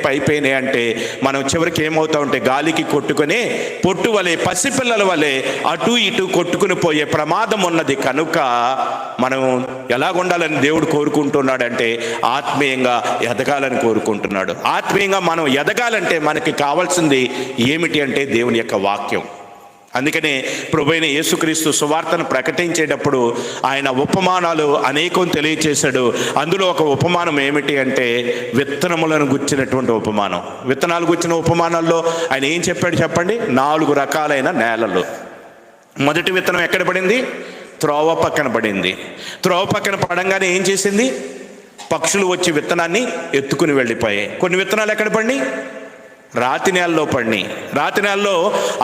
Speaker 1: పైపైనే అంటే మనం చివరికి ఏమవుతామంటే గాలికి కొట్టుకుని పొట్టు వలె, పసిపిల్లల వలె అటు ఇటు కొట్టుకుని పోయే ప్రమాదం ఉన్నది. కనుక మనం ఎలాగుండాలని దేవుడు కోరుకుంటున్నాడంటే ఆత్మీయంగా ఎదగాలని కోరుకుంటున్నాడు. ఆత్మీయంగా మనం ఎదగాలంటే మనకి కావాల్సింది ఏమిటి అంటే దేవుని యొక్క వాక్యం. అందుకనే ప్రభువైన యేసుక్రీస్తు సువార్తను ప్రకటించేటప్పుడు ఆయన ఉపమానాలు అనేకం తెలియచేశాడు. అందులో ఒక ఉపమానం ఏమిటి అంటే విత్తనములను గుచ్చినటువంటి ఉపమానం. విత్తనాలు గుచ్చిన ఉపమానాల్లో ఆయన ఏం చెప్పాడు చెప్పండి? 4 రకాలైన నేలలు. మొదటి విత్తనం ఎక్కడ పడింది? త్రోవ పక్కన పడింది. త్రోవ పక్కన పడంగానే ఏం చేసింది? పక్షులు వచ్చి విత్తనాన్ని ఎత్తుకుని వెళ్ళిపోయాయి. కొన్ని విత్తనాలు ఎక్కడ పడినాయి? రాతి నేలలో పడినాయి. రాతి నేలలో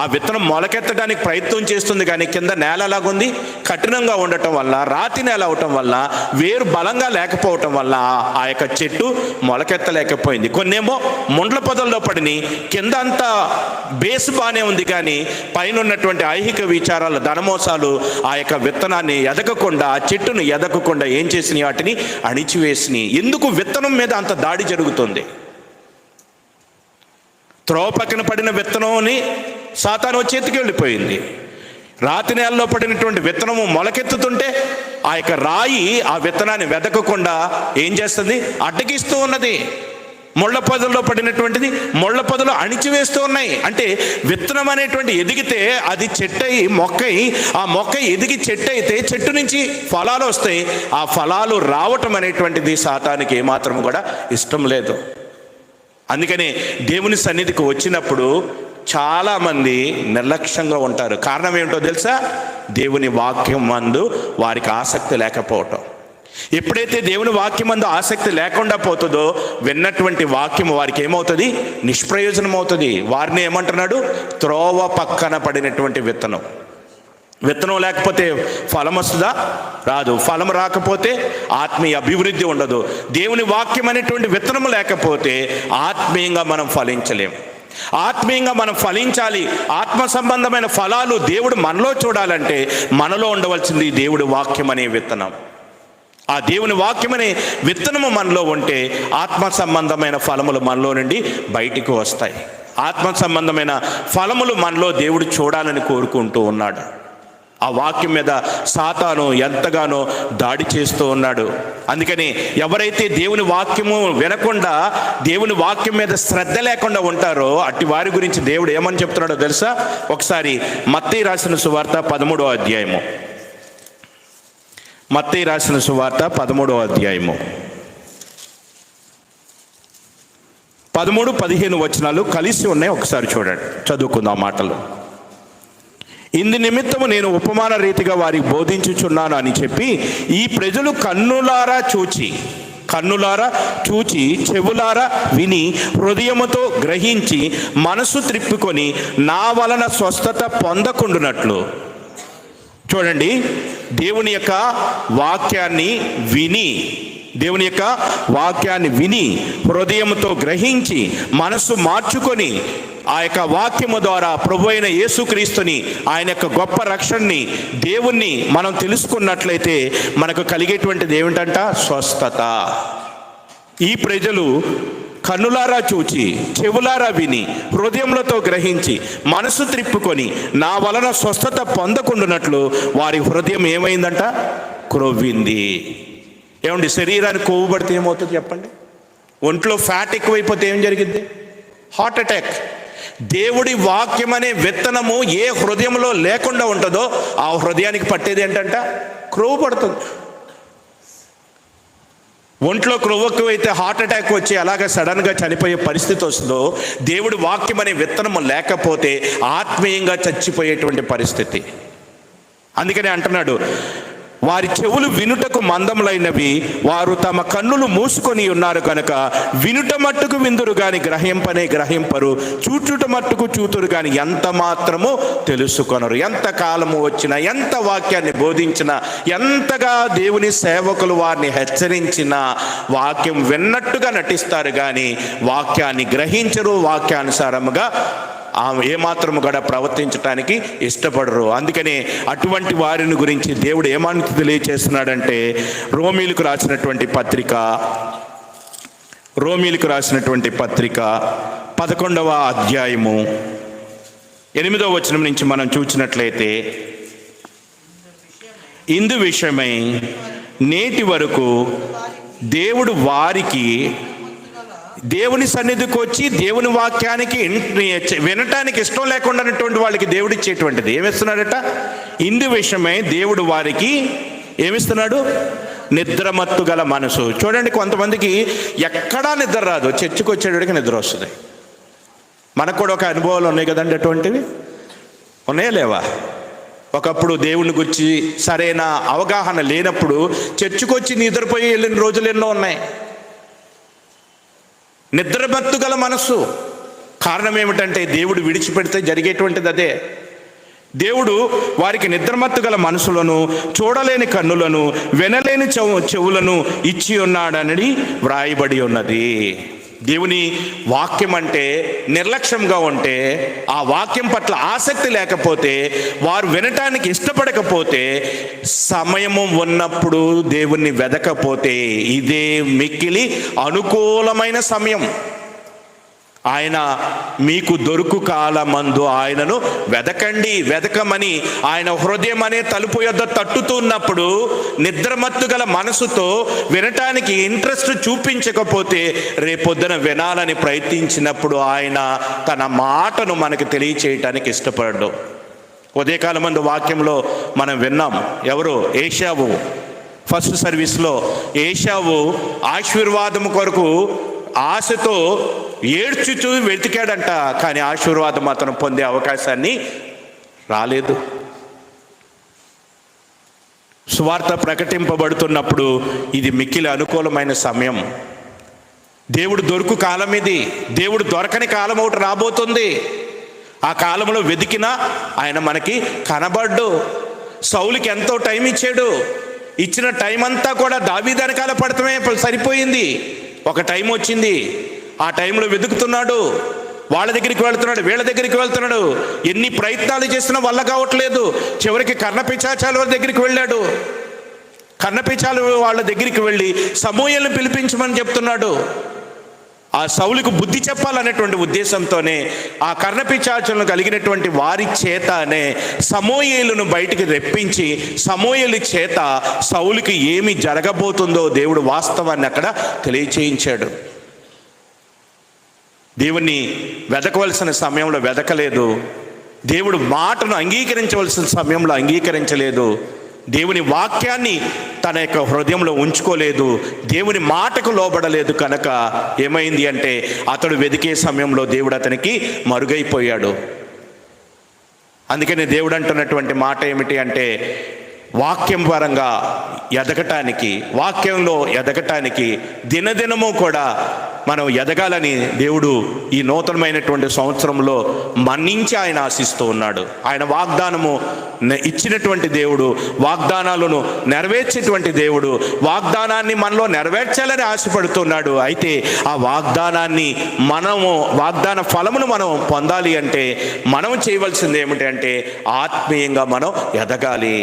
Speaker 1: ఆ విత్తనం మొలకెత్తడానికి ప్రయత్నం చేస్తుంది, కానీ కింద నేల ఎలాగుంది? కఠినంగా ఉండటం వల్ల, రాతి నేల అవటం వల్ల, వేరు బలంగా లేకపోవటం వల్ల ఆ యొక్క చెట్టు మొలకెత్తలేకపోయింది. కొన్నేమో ముండ్ల పొదల్లో పడినాయి. కింద అంతా బేస్ బాగానే ఉంది, కానీ పైన ఉన్నటువంటి ఐహిక విచారాలు, ధనమోసాలు ఆ యొక్క విత్తనాన్ని ఎదగకుండా, ఆ చెట్టును ఎదగకుండా ఏం చేసినాయి? వాటిని అణిచివేసినాయి. ఎందుకు విత్తనం మీద అంత దాడి జరుగుతుంది? త్రోవ పక్కన పడిన విత్తనాన్ని సాతాను వచ్చి ఎత్తుకు వెళ్ళిపోయింది. రాతి నేలలో పడినటువంటి విత్తనము మొలకెత్తుతుంటే ఆ యొక్క రాయి ఆ విత్తనాన్ని వెదకకుండా ఏం చేస్తుంది? అడ్డగిస్తూ ఉన్నది. ముళ్ళ పొదల్లో పడినటువంటిది ముళ్ళ పొదలు అణిచివేస్తూ ఉన్నాయి. అంటే విత్తనం అనేటువంటి ఎదిగితే అది చెట్టయి, మొక్కయి, ఆ మొక్క ఎదిగి చెట్టు అయితే చెట్టు నుంచి ఫలాలు వస్తాయి. ఆ ఫలాలు రావటం అనేటువంటిది సాతానికి ఏమాత్రం కూడా ఇష్టం లేదు. అందుకనే దేవుని సన్నిధికి వచ్చినప్పుడు చాలామంది నిర్లక్ష్యంగా ఉంటారు. కారణం ఏమిటో తెలుసా? దేవుని వాక్యం మందు వారికి ఆసక్తి లేకపోవటం. ఎప్పుడైతే దేవుని వాక్యం మందు ఆసక్తి లేకుండా పోతుందో విన్నటువంటి వాక్యం వారికి ఏమవుతుంది? నిష్ప్రయోజనం అవుతుంది. వారిని ఏమంటున్నాడు? త్రోవ పక్కన పడినటువంటి విత్తనం. విత్తనం లేకపోతే ఫలం వస్తుందా? రాదు. ఫలం రాకపోతే ఆత్మీయ అభివృద్ధి ఉండదు. దేవుని వాక్యం అనేటువంటి విత్తనం లేకపోతే ఆత్మీయంగా మనం ఫలించలేం. ఆత్మీయంగా మనం ఫలించాలి. ఆత్మ సంబంధమైన ఫలాలు దేవుడు మనలో చూడాలంటే మనలో ఉండవలసింది దేవుడి వాక్యం అనే విత్తనం. ఆ దేవుని వాక్యం అనే విత్తనము మనలో ఉంటే ఆత్మ సంబంధమైన ఫలములు మనలో నుండి బయటికి వస్తాయి. ఆత్మ సంబంధమైన ఫలములు మనలో దేవుడు చూడాలని కోరుకుంటూ ఉన్నాడు. ఆ వాక్యం మీద సాతాను ఎంతగానో దాడి చేస్తూ ఉన్నాడు. అందుకని ఎవరైతే దేవుని వాక్యము వినకుండా, దేవుని వాక్యం మీద శ్రద్ధ లేకుండా ఉంటారో అట్టి వారి గురించి దేవుడు ఏమని చెప్తున్నాడో తెలుసా? ఒకసారి మత్తయి రాసిన సువార్త 13వ అధ్యాయము. మత్తయి రాసిన సువార్త 13వ అధ్యాయము 13, 15 వచనాలు కలిసి ఉన్నాయి. ఒకసారి చూడండి, చదువుకుందాం మాటలు. ఇందు నిమిత్తము నేను ఉపమాన రీతిగా వారికి బోధించుచున్నాను అని చెప్పి, ఈ ప్రజలు కన్నులారా చూచి చెవులారా విని హృదయముతో గ్రహించి మనసు త్రిప్పుకొని నా వలన స్వస్థత పొందకుండునట్లు. చూడండి, దేవుని యొక్క వాక్యాన్ని విని హృదయంతో గ్రహించి మనసు మార్చుకొని ఆ యొక్క వాక్యము ద్వారా ప్రభు అయిన యేసుక్రీస్తుని, ఆయన యొక్క గొప్ప రక్షణని, దేవుణ్ణి మనం తెలుసుకున్నట్లయితే మనకు కలిగేటువంటిది ఏమిటంట? స్వస్థత. ఈ ప్రజలు కన్నులారా చూచి చెవులారా విని హృదయములతో గ్రహించి మనసు త్రిప్పుకొని నా వలన స్వస్థత పొందకుండానట్లు వారి హృదయం ఏమైందంట? క్రొవ్వింది. ఏమండి, శరీరానికి కొవ్వు పడితే ఏమవుతుంది చెప్పండి? ఒంట్లో ఫ్యాట్ ఎక్కువైపోతే ఏం జరిగింది? Heart attack. దేవుడి వాక్యం అనే విత్తనము ఏ హృదయంలో లేకుండా ఉంటుందో ఆ హృదయానికి పట్టేది ఏంటంట? క్రొవ్వు పడుతుంది. ఒంట్లో క్రొవ్వెక్కు అయితే హార్ట్ అటాక్ వచ్చి అలాగే సడన్గా చనిపోయే పరిస్థితి వస్తుందో, దేవుడి వాక్యం అనే విత్తనము లేకపోతే ఆత్మీయంగా చచ్చిపోయేటువంటి పరిస్థితి. అందుకనే అంటున్నాడు, వారి చెవులు వినుటకు మందములైనవి, వారు తమ కన్నులు మూసుకొని ఉన్నారు కనుక వినుట మట్టుకు విందురు గాని గ్రహింపనే గ్రహింపరు, చూచుట మట్టుకు చూతురు గాని ఎంత మాత్రము తెలుసుకొనరు. ఎంత కాలము వచ్చినా, ఎంత వాక్యాన్ని బోధించినా, ఎంతగా దేవుని సేవకులు వారిని హెచ్చరించినా వాక్యం విన్నట్టుగా నటిస్తారు కానీ వాక్యాన్ని గ్రహించరు, వాక్యానుసారముగా ఏమాత్రము కూడా ప్రవర్తించడానికి ఇష్టపడరు. అందుకనే అటువంటి వారిని గురించి దేవుడు ఏమని తెలియచేస్తున్నాడంటే, రోమీలకు రాసినటువంటి పత్రిక 11వ అధ్యాయము 8వ వచనం నుంచి మనం చూసినట్లయితే, ఇందు విషయమై నేటి వరకు దేవుడు వారికి దేవుని సన్నిధికి వచ్చి దేవుని వాక్యానికి వినటానికి ఇష్టం లేకుండా ఉన్నటువంటి వాళ్ళకి దేవుడు ఇచ్చేటువంటిది ఏమిస్తున్నాడట? ఇందు విషయమై దేవుడు వారికి ఏమిస్తున్నాడు? నిద్రమత్తు గల మనసు. చూడండి, కొంతమందికి ఎక్కడా నిద్ర రాదు, చర్చికి వచ్చేటికి నిద్ర వస్తుంది. మనకు కూడా ఒక అనుభవాలు ఉన్నాయి కదండి, అటువంటివి ఉన్నాయా లేవా? ఒకప్పుడు దేవుని గురించి సరైన అవగాహన లేనప్పుడు చర్చికి వచ్చి నిద్రపోయి వెళ్ళిన రోజులు ఎన్నో ఉన్నాయి. నిద్రమత్తు గల మనసు. కారణం ఏమిటంటే దేవుడు విడిచిపెడితే జరిగేటువంటిది అదే. దేవుడు వారికి నిద్రమత్తు గల మనసులను, చూడలేని కన్నులను, వినలేని చెవులను ఇచ్చి ఉన్నాడని వ్రాయబడి ఉన్నది. దేవుని వాక్యం అంటే నిర్లక్ష్యంగా ఉంటే, ఆ వాక్యం పట్ల ఆసక్తి లేకపోతే, వారు వినటానికి ఇష్టపడకపోతే, సమయము ఉన్నప్పుడు దేవుణ్ణి వెదకపోతే ఇదే మిక్కిలి అనుకూలమైన సమయం. ఆయన మీకు దొరుకు కాలమందు ఆయనను వెదకమని ఆయన హృదయం అనే తలుపు యొద్ద తట్టుతున్నప్పుడు, నిద్రమత్తు గల మనసుతో వినటానికి ఇంట్రెస్ట్ చూపించకపోతే, రేపొద్దున వినాలని ప్రయత్నించినప్పుడు ఆయన తన మాటను మనకు తెలియచేయటానికి ఇష్టపడ్డాడు. ఉదయకాలం మందు వాక్యంలో మనం విన్నాం, ఎవరు? ఏశావు. ఫస్ట్ సర్వీస్లో ఏశావు ఆశీర్వాదం కొరకు ఆశతో ఏడ్చుచూ వెతికాడంట, కానీ ఆశీర్వాదం అతను పొందే అవకాశాన్ని రాలేదు. సువార్త ప్రకటింపబడుతున్నప్పుడు ఇది మిక్కిలి అనుకూలమైన సమయం. దేవుడు దొరుకు కాలం ఇది. దేవుడు దొరకని కాలం ఒకటి రాబోతుంది. ఆ కాలంలో వెతికినా ఆయన మనకి కనబడ్డు. సౌలుకి ఎంతో టైం ఇచ్చాడు. ఇచ్చిన టైం అంతా కూడా దావీదు వెనకాల పడటమే సరిపోయింది. ఒక టైం వచ్చింది, ఆ టైంలో వెతుకుతున్నాడు. వాళ్ళ దగ్గరికి వెళ్తున్నాడు, వీళ్ళ దగ్గరికి వెళ్తున్నాడు. ఎన్ని ప్రయత్నాలు చేసినా వల్ల కావట్లేదు. చివరికి కర్ణపిశాచాల దగ్గరికి వెళ్ళాడు. కర్ణపిశాచాలు వాళ్ళ దగ్గరికి వెళ్ళి సమూయేలును పిలిపించమని చెప్తున్నాడు. ఆ సౌలుకు బుద్ధి చెప్పాలనేటువంటి ఉద్దేశంతోనే ఆ కర్ణపిశాచాలను కలిగినటువంటి వారి చేతనే సమూయేలును బయటికి రెప్పించి, సమూయేలు చేత సౌలుకి ఏమి జరగబోతుందో దేవుడు వాస్తవాన్ని అక్కడ తెలియచేయించాడు. దేవుణ్ణి వెదకవలసిన సమయంలో వెదకలేదు. దేవుడు మాటను అంగీకరించవలసిన సమయంలో అంగీకరించలేదు. దేవుని వాక్యాన్ని తన యొక్క హృదయంలో ఉంచుకోలేదు. దేవుని మాటకు లోబడలేదు. కనుక ఏమైంది అంటే, అతడు వెదికే సమయంలో దేవుడు అతనికి మరుగైపోయాడు. అందుకని దేవుడు అంటున్నటువంటి మాట ఏమిటి అంటే, వాక్యం పరంగా ఎదగటానికి, వాక్యంలో ఎదగటానికి దినదినము కూడా మనం ఎదగాలని దేవుడు ఈ నూతనమైనటువంటి సంవత్సరంలో మన్నించి ఆయన ఆశిస్తూ ఉన్నాడు. ఆయన వాగ్దానము ఇచ్చినటువంటి దేవుడు, వాగ్దానాలను నెరవేర్చేటువంటి దేవుడు, వాగ్దానాన్ని మనలో నెరవేర్చాలని ఆశపడుతున్నాడు. అయితే ఆ వాగ్దానాన్ని వాగ్దాన ఫలమును మనం పొందాలి అంటే మనం చేయవలసింది ఏమిటి అంటే, ఆత్మీయంగా మనం ఎదగాలి.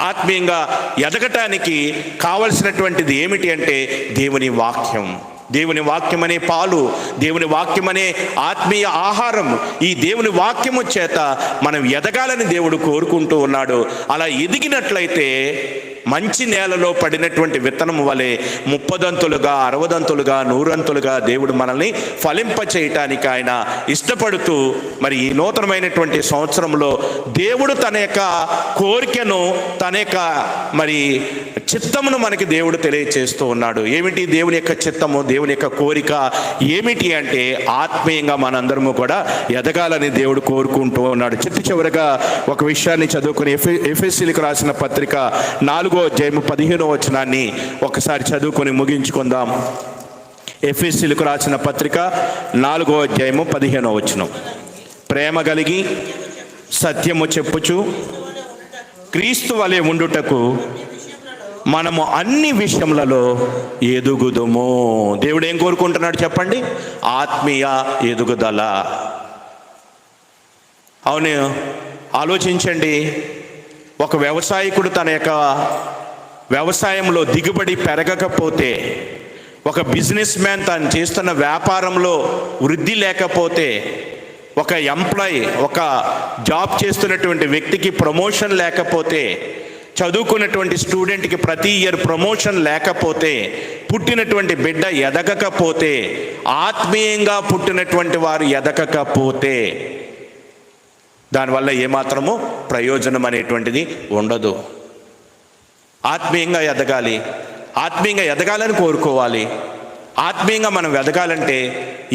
Speaker 1: ఆత్మీయంగా ఎదగటానికి కావలసినటువంటిది ఏమిటి అంటే దేవుని వాక్యం. దేవుని వాక్యమనే పాలు, దేవుని వాక్యమనే ఆత్మీయ ఆహారం. ఈ దేవుని వాక్యము చేత మనం ఎదగాలని దేవుడు కోరుకుంటూ ఉన్నాడు. అలా ఎదిగినట్లయితే మంచి నేలలో పడినటువంటి విత్తనం వలె 30దంతులుగా, 60దంతులుగా, 100దంతులుగా దేవుడు మనల్ని ఫలింప చేయటానికి ఆయన ఇష్టపడుతూ, మరి ఈ నూతనమైనటువంటి సంవత్సరంలో దేవుడు తన యొక్క కోరికను, తన యొక్క మరి చిత్తమును మనకి దేవుడు తెలియచేస్తూ ఉన్నాడు. ఏమిటి దేవుని యొక్క చిత్తము, దేవుని యొక్క కోరిక ఏమిటి అంటే ఆత్మీయంగా మనందరము కూడా ఎదగాలని దేవుడు కోరుకుంటూ ఉన్నాడు. చివరిగా ఒక విషయాన్ని చదువుకుని ఎఫెసీయులకు రాసిన పత్రిక 4వ అధ్యాయము 15వ వచనాన్ని ఒకసారి చదువుకొని ముగించుకుందాం. ఎఫెసీయులకు రాసిన పత్రిక 4వ అధ్యాయము 15వ వచనం. ప్రేమ కలిగి సత్యము చెప్పుచు క్రీస్తు వలె ఉండుటకు మనము అన్ని విషయములలో ఎదుగుదుము. దేవుడు ఏం కోరుకుంటున్నాడు చెప్పండి? ఆత్మీయ ఎదుగుదల. అవును, ఆలోచించండి. ఒక వ్యవసాయకుడు తన యొక్క వ్యవసాయంలో దిగుబడి పెరగకపోతే, ఒక బిజినెస్ మ్యాన్ తాను చేస్తున్న వ్యాపారంలో వృద్ధి లేకపోతే, ఒక ఎంప్లాయీ, ఒక జాబ్ చేస్తున్నటువంటి వ్యక్తికి ప్రమోషన్ లేకపోతే, చదువుకున్నటువంటి స్టూడెంట్కి ప్రతి ఇయర్ ప్రమోషన్ లేకపోతే, పుట్టినటువంటి బిడ్డ ఎదగకపోతే, ఆత్మీయంగా పుట్టినటువంటి వారు ఎదగకపోతే దానివల్ల ఏమాత్రము ప్రయోజనం అనేటువంటిది ఉండదు. ఆత్మీయంగా ఎదగాలి, ఆత్మీయంగా ఎదగాలని కోరుకోవాలి. ఆత్మీయంగా మనం ఎదగాలంటే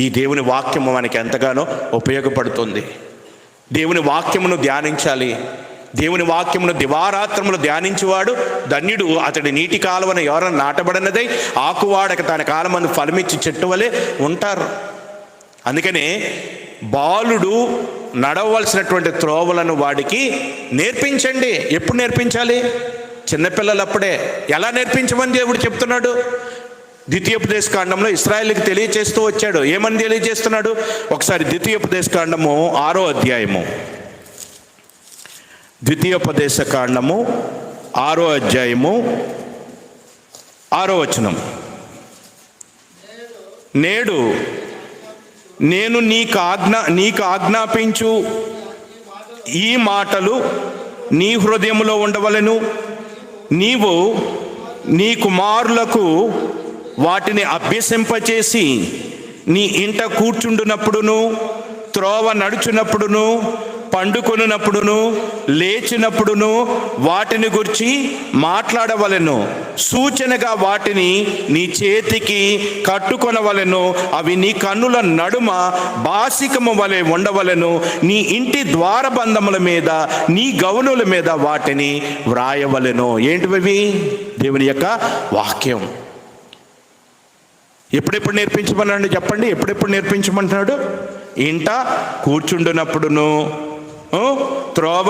Speaker 1: ఈ దేవుని వాక్యము మనకి ఎంతగానో ఉపయోగపడుతుంది. దేవుని వాక్యమును ధ్యానించాలి. దేవుని వాక్యమును దివారాత్రములు ధ్యానించువాడు ధన్యుడు, అతడి నీటి కాలువన ఎవరన్నా నాటబడినదై ఆకువాడక తన కాలమందు ఫలమిచ్చి చెట్టు వలె ఉంటారు. అందుకనే బాలుడు నడవలసినటువంటి త్రోవలను వాడికి నేర్పించండి. ఎప్పుడు నేర్పించాలి? చిన్నపిల్లలప్పుడే. ఎలా నేర్పించమని దేవుడు చెప్తున్నాడు? ద్వితీయోపదేశ కాండంలో ఇశ్రాయేలుకి తెలియచేస్తూ వచ్చాడు. ఏమని తెలియజేస్తున్నాడు? ఒకసారి ద్వితీయోపదేశ కాండము 6వ అధ్యాయము, ద్వితీయోపదేశ కాండము 6వ అధ్యాయము 6వ వచనం. నేడు నేను నీకు ఆజ్ఞాపించు ఈ మాటలు నీ హృదయములో ఉండవలెను. నీవు నీ కుమారులకు వాటిని అభ్యసింపచేసి నీ ఇంట కూర్చుండునప్పుడును, త్రోవ నడుచునప్పుడును, పండుకొనున్నప్పుడును, లేచినప్పుడును వాటిని గురించి మాట్లాడవలెను. సూచనగా వాటిని నీ చేతికి కట్టుకొనవలెను. అవి నీ కన్నుల నడుమ బాసికము వలె ఉండవలెను. నీ ఇంటి ద్వారబంధముల మీద, నీ గౌనుల మీద వాటిని వ్రాయవలెను. ఏంటివి? దేవుని యొక్క వాక్యం. ఎప్పుడెప్పుడు నేర్పించమన్నాడు చెప్పండి? ఎప్పుడెప్పుడు నేర్పించమంటున్నాడు? ఇంట కూర్చుండునప్పుడును, త్రోవ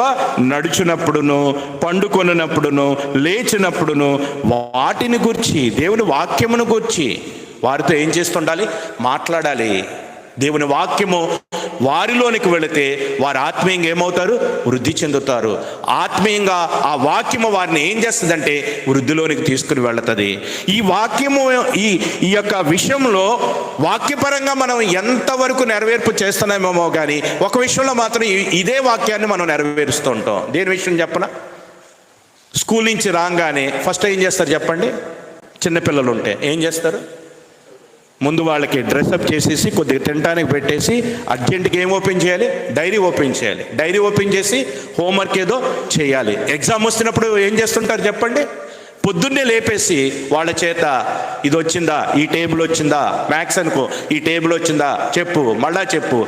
Speaker 1: నడుచునప్పుడును, పండుకొనున్నప్పుడును, లేచినప్పుడును వాటిని గురించి, దేవుని వాక్యమును గురించి వారితో ఏం చేస్తుండాలి? మాట్లాడాలి. దేవుని వాక్యము వారిలోనికి వెళితే వారు ఆత్మీయంగా ఏమవుతారు? వృద్ధి చెందుతారు. ఆత్మీయంగా ఆ వాక్యము వారిని ఏం చేస్తుందంటే వృద్ధిలోనికి తీసుకుని వెళుతుంది. ఈ వాక్యము ఈ యొక్క విషయంలో వాక్యపరంగా మనం ఎంతవరకు నెరవేర్పు చేస్తున్నామేమో కానీ ఒక విషయంలో మాత్రం ఇదే వాక్యాన్ని మనం నెరవేరుస్తూ ఉంటాం. దేని విషయం చెప్పనా? స్కూల్ నుంచి రాగానే ఫస్ట్ ఏం చేస్తారు చెప్పండి? చిన్నపిల్లలు ఉంటే ఏం చేస్తారు? ముందు వాళ్ళకి డ్రెస్అప్ చేసేసి కొద్దిగా తినడానికి పెట్టేసి అర్జెంటుగా ఏం ఓపెన్ చేయాలి? డైరీ ఓపెన్ చేయాలి. డైరీ ఓపెన్ చేసి హోంవర్క్ ఏదో చేయాలి. ఎగ్జామ్ వస్తున్నప్పుడు ఏం చేస్తుంటారు చెప్పండి? పొద్దున్నే లేపేసి వాళ్ళ చేత ఇది వచ్చిందా, ఈ టేబుల్ వచ్చిందా, మ్యాథ్స్ అనుకో ఈ టేబుల్ వచ్చిందా చెప్పు, మళ్ళా చెప్పు.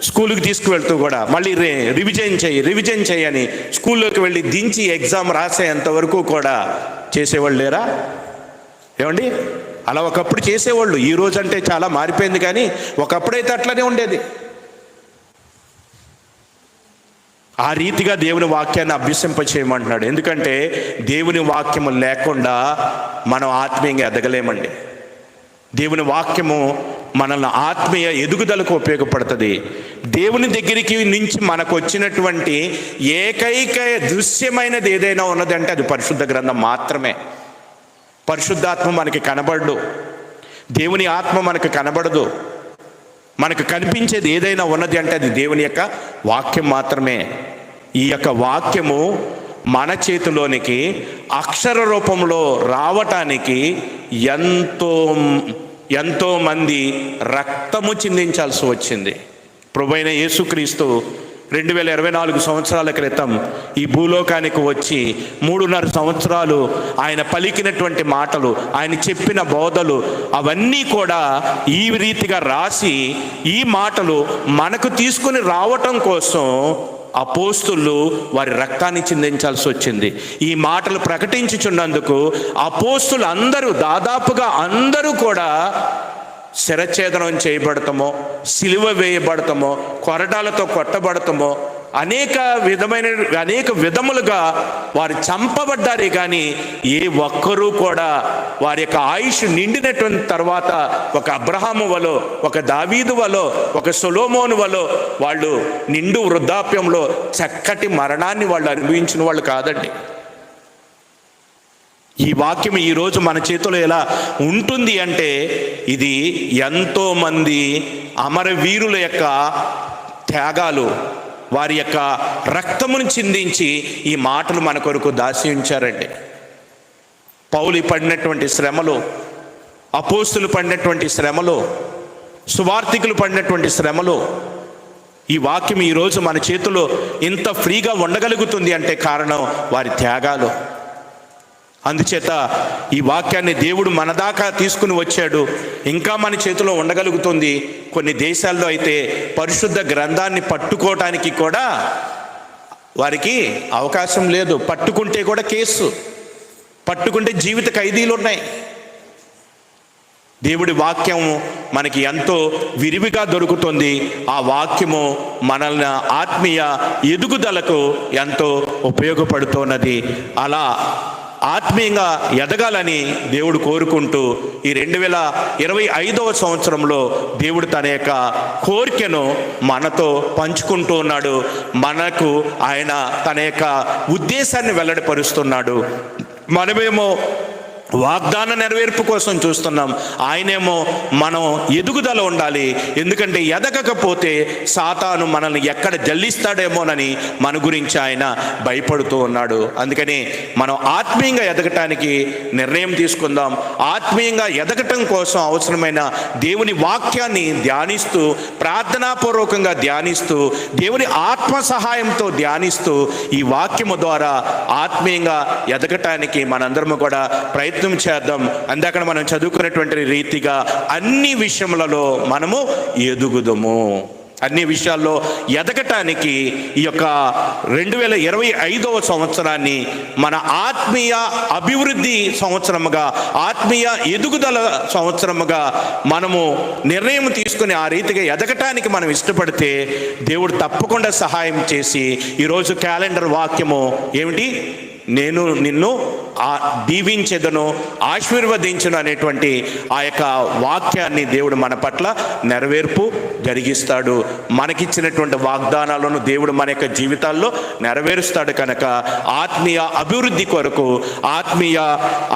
Speaker 1: స్కూల్కి తీసుకువెళ్తూ కూడా మళ్ళీ రివిజన్ చేయని స్కూల్లోకి వెళ్ళి దించి ఎగ్జామ్ రాసేంత వరకు కూడా చేసేవాళ్ళు లేరా? ఏమండి? అలా ఒకప్పుడు చేసేవాళ్ళు. ఈ రోజు అంటే చాలా మారిపోయింది, కానీ ఒకప్పుడైతే అట్లనే ఉండేది. ఆ రీతిగా దేవుని వాక్యాన్ని అభ్యసింప చేయమంటున్నాడు. ఎందుకంటే దేవుని వాక్యము లేకుండా మనం ఆత్మీయంగా ఎదగలేమండి. దేవుని వాక్యము మనల్ని ఆత్మీయ ఎదుగుదలకు ఉపయోగపడుతుంది. దేవుని దగ్గరికి నుంచి మనకు వచ్చినటువంటి ఏకైక దృశ్యమైనది ఏదైనా ఉన్నదంటే అది పరిశుద్ధ గ్రంథం మాత్రమే. పరిశుద్ధాత్మ మనకి కనబడదు, దేవుని ఆత్మ మనకు కనబడదు. మనకు కనిపించేది ఏదైనా ఉన్నది అంటే అది దేవుని యొక్క వాక్యం మాత్రమే. ఈ యొక్క వాక్యము మన చేతిలోనికి అక్షర రూపంలో రావటానికి ఎంతో మంది రక్తము చిందించాల్సి వచ్చింది. ప్రభువైన యేసుక్రీస్తు 2024 సంవత్సరాల క్రితం ఈ భూలోకానికి వచ్చి 3.5 సంవత్సరాలు ఆయన పలికినటువంటి మాటలు, ఆయన చెప్పిన బోధలు అవన్నీ కూడా ఈ రీతిగా రాసి ఈ మాటలు మనకు తీసుకుని రావటం కోసం అపోస్తులు వారి రక్తాన్ని చిందించాల్సి వచ్చింది. ఈ మాటలు ప్రకటించుచున్నందుకు అపోస్తులు అందరూ, దాదాపుగా అందరూ కూడా శిరఛేదనం చేయబడతామో, సిలువ వేయబడతామో, కొరడాలతో కొట్టబడతామో, అనేక విధములుగా వారు చంపబడ్డారే కానీ ఏ ఒక్కరూ కూడా వారి యొక్క ఆయుష్ నిండినటువంటి తర్వాత ఒక అబ్రహాము వలో, ఒక దావీదు వలో, ఒక సొలొమోను వలో వాళ్ళు నిండు వృద్ధాప్యంలో చక్కటి మరణాన్ని వాళ్ళు అనుభవించిన వాళ్ళు కాదండి. ఈ వాక్యం ఈరోజు మన చేతిలో ఎలా ఉంటుంది అంటే, ఇది ఎంతోమంది అమరవీరుల యొక్క త్యాగాలు, వారి యొక్క రక్తమును చిందించి ఈ మాటలు మన కొరకు దాచి ఉంచారండి. పౌలు పడినటువంటి శ్రమలు, అపోస్తులు పడినటువంటి శ్రమలు, సువార్థికులు పడినటువంటి శ్రమలు, ఈ వాక్యం ఈరోజు మన చేతిలో ఇంత ఫ్రీగా ఉండగలుగుతుంది అంటే కారణం వారి త్యాగాలు. అందుచేత ఈ వాక్యాన్ని దేవుడు మన దాకా తీసుకుని వచ్చాడు, ఇంకా మన చేతిలో ఉండగలుగుతుంది. కొన్ని దేశాల్లో అయితే పరిశుద్ధ గ్రంథాన్ని పట్టుకోవటానికి కూడా వారికి అవకాశం లేదు. పట్టుకుంటే కూడా కేసు, పట్టుకుంటే జీవిత ఖైదీలు ఉన్నాయి. దేవుడి వాక్యం మనకి ఎంతో విరివిగా దొరుకుతుంది. ఆ వాక్యము మనల్ని ఆత్మీయ ఎదుగుదలకు ఎంతో ఉపయోగపడుతున్నది. అలా ఆత్మీయంగా ఎదగాలని దేవుడు కోరుకుంటూ ఈ 2025వ సంవత్సరంలో దేవుడు తన యొక్క కోరికను మనతో పంచుకుంటూ ఉన్నాడు. మనకు ఆయన తన యొక్క ఉద్దేశాన్ని వెల్లడిపరుస్తున్నాడు. మనమేమో వాగ్దాన నెరవేర్పు కోసం చూస్తున్నాం, ఆయనేమో మనం ఎదుగుదల ఉండాలి. ఎందుకంటే ఎదగకపోతే సాతాను మనల్ని ఎక్కడ జల్లిస్తాడేమోనని మన గురించి ఆయన భయపడుతూ ఉన్నాడు. అందుకని మనం ఆత్మీయంగా ఎదగటానికి నిర్ణయం తీసుకుందాం. ఆత్మీయంగా ఎదగటం కోసం అవసరమైన దేవుని వాక్యాన్ని ధ్యానిస్తూ, ప్రార్థనాపూర్వకంగా ధ్యానిస్తూ, దేవుని ఆత్మ సహాయంతో ధ్యానిస్తూ ఈ వాక్యము ద్వారా ఆత్మీయంగా ఎదగటానికి మనందరము కూడా ప్రయత్నం చేద్దాం. అందాక మనం చదువుకున్నటువంటి రీతిగా అన్ని విషయములలో మనము ఎదుగుదము. అన్ని విషయాల్లో ఎదగటానికి ఈ యొక్క 2025వ సంవత్సరాన్ని మన ఆత్మీయ అభివృద్ధి సంవత్సరముగా, ఆత్మీయ ఎదుగుదల సంవత్సరముగా మనము నిర్ణయం తీసుకుని ఆ రీతిగా ఎదగటానికి మనం ఇష్టపడితే దేవుడు తప్పకుండా సహాయం చేసి, ఈరోజు క్యాలెండర్ వాక్యము ఏమిటి? నేను నిన్ను దీవించెదను, ఆశీర్వదించును అనేటువంటి ఆ యొక్క వాక్యాన్ని దేవుడు మన పట్ల నెరవేర్పు జరిగిస్తాడు. మనకిచ్చినటువంటి వాగ్దానాలను దేవుడు మన యొక్క జీవితాల్లో నెరవేరుస్తాడు. కనుక ఆత్మీయ అభివృద్ధి కొరకు,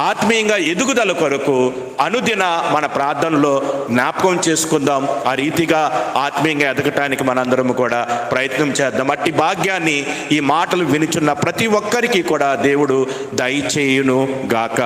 Speaker 1: ఆత్మీయంగా ఎదుగుదల కొరకు అనుదిన మన ప్రార్థనలో జ్ఞాపకం చేసుకుందాం. ఆ రీతిగా ఆత్మీయంగా ఎదగటానికి మనందరము కూడా ప్రయత్నం చేద్దాం. అట్టి భాగ్యాన్ని ఈ మాటలు వినుచున్న ప్రతి ఒక్కరికి కూడా దేవుడు దయచేయును గాక.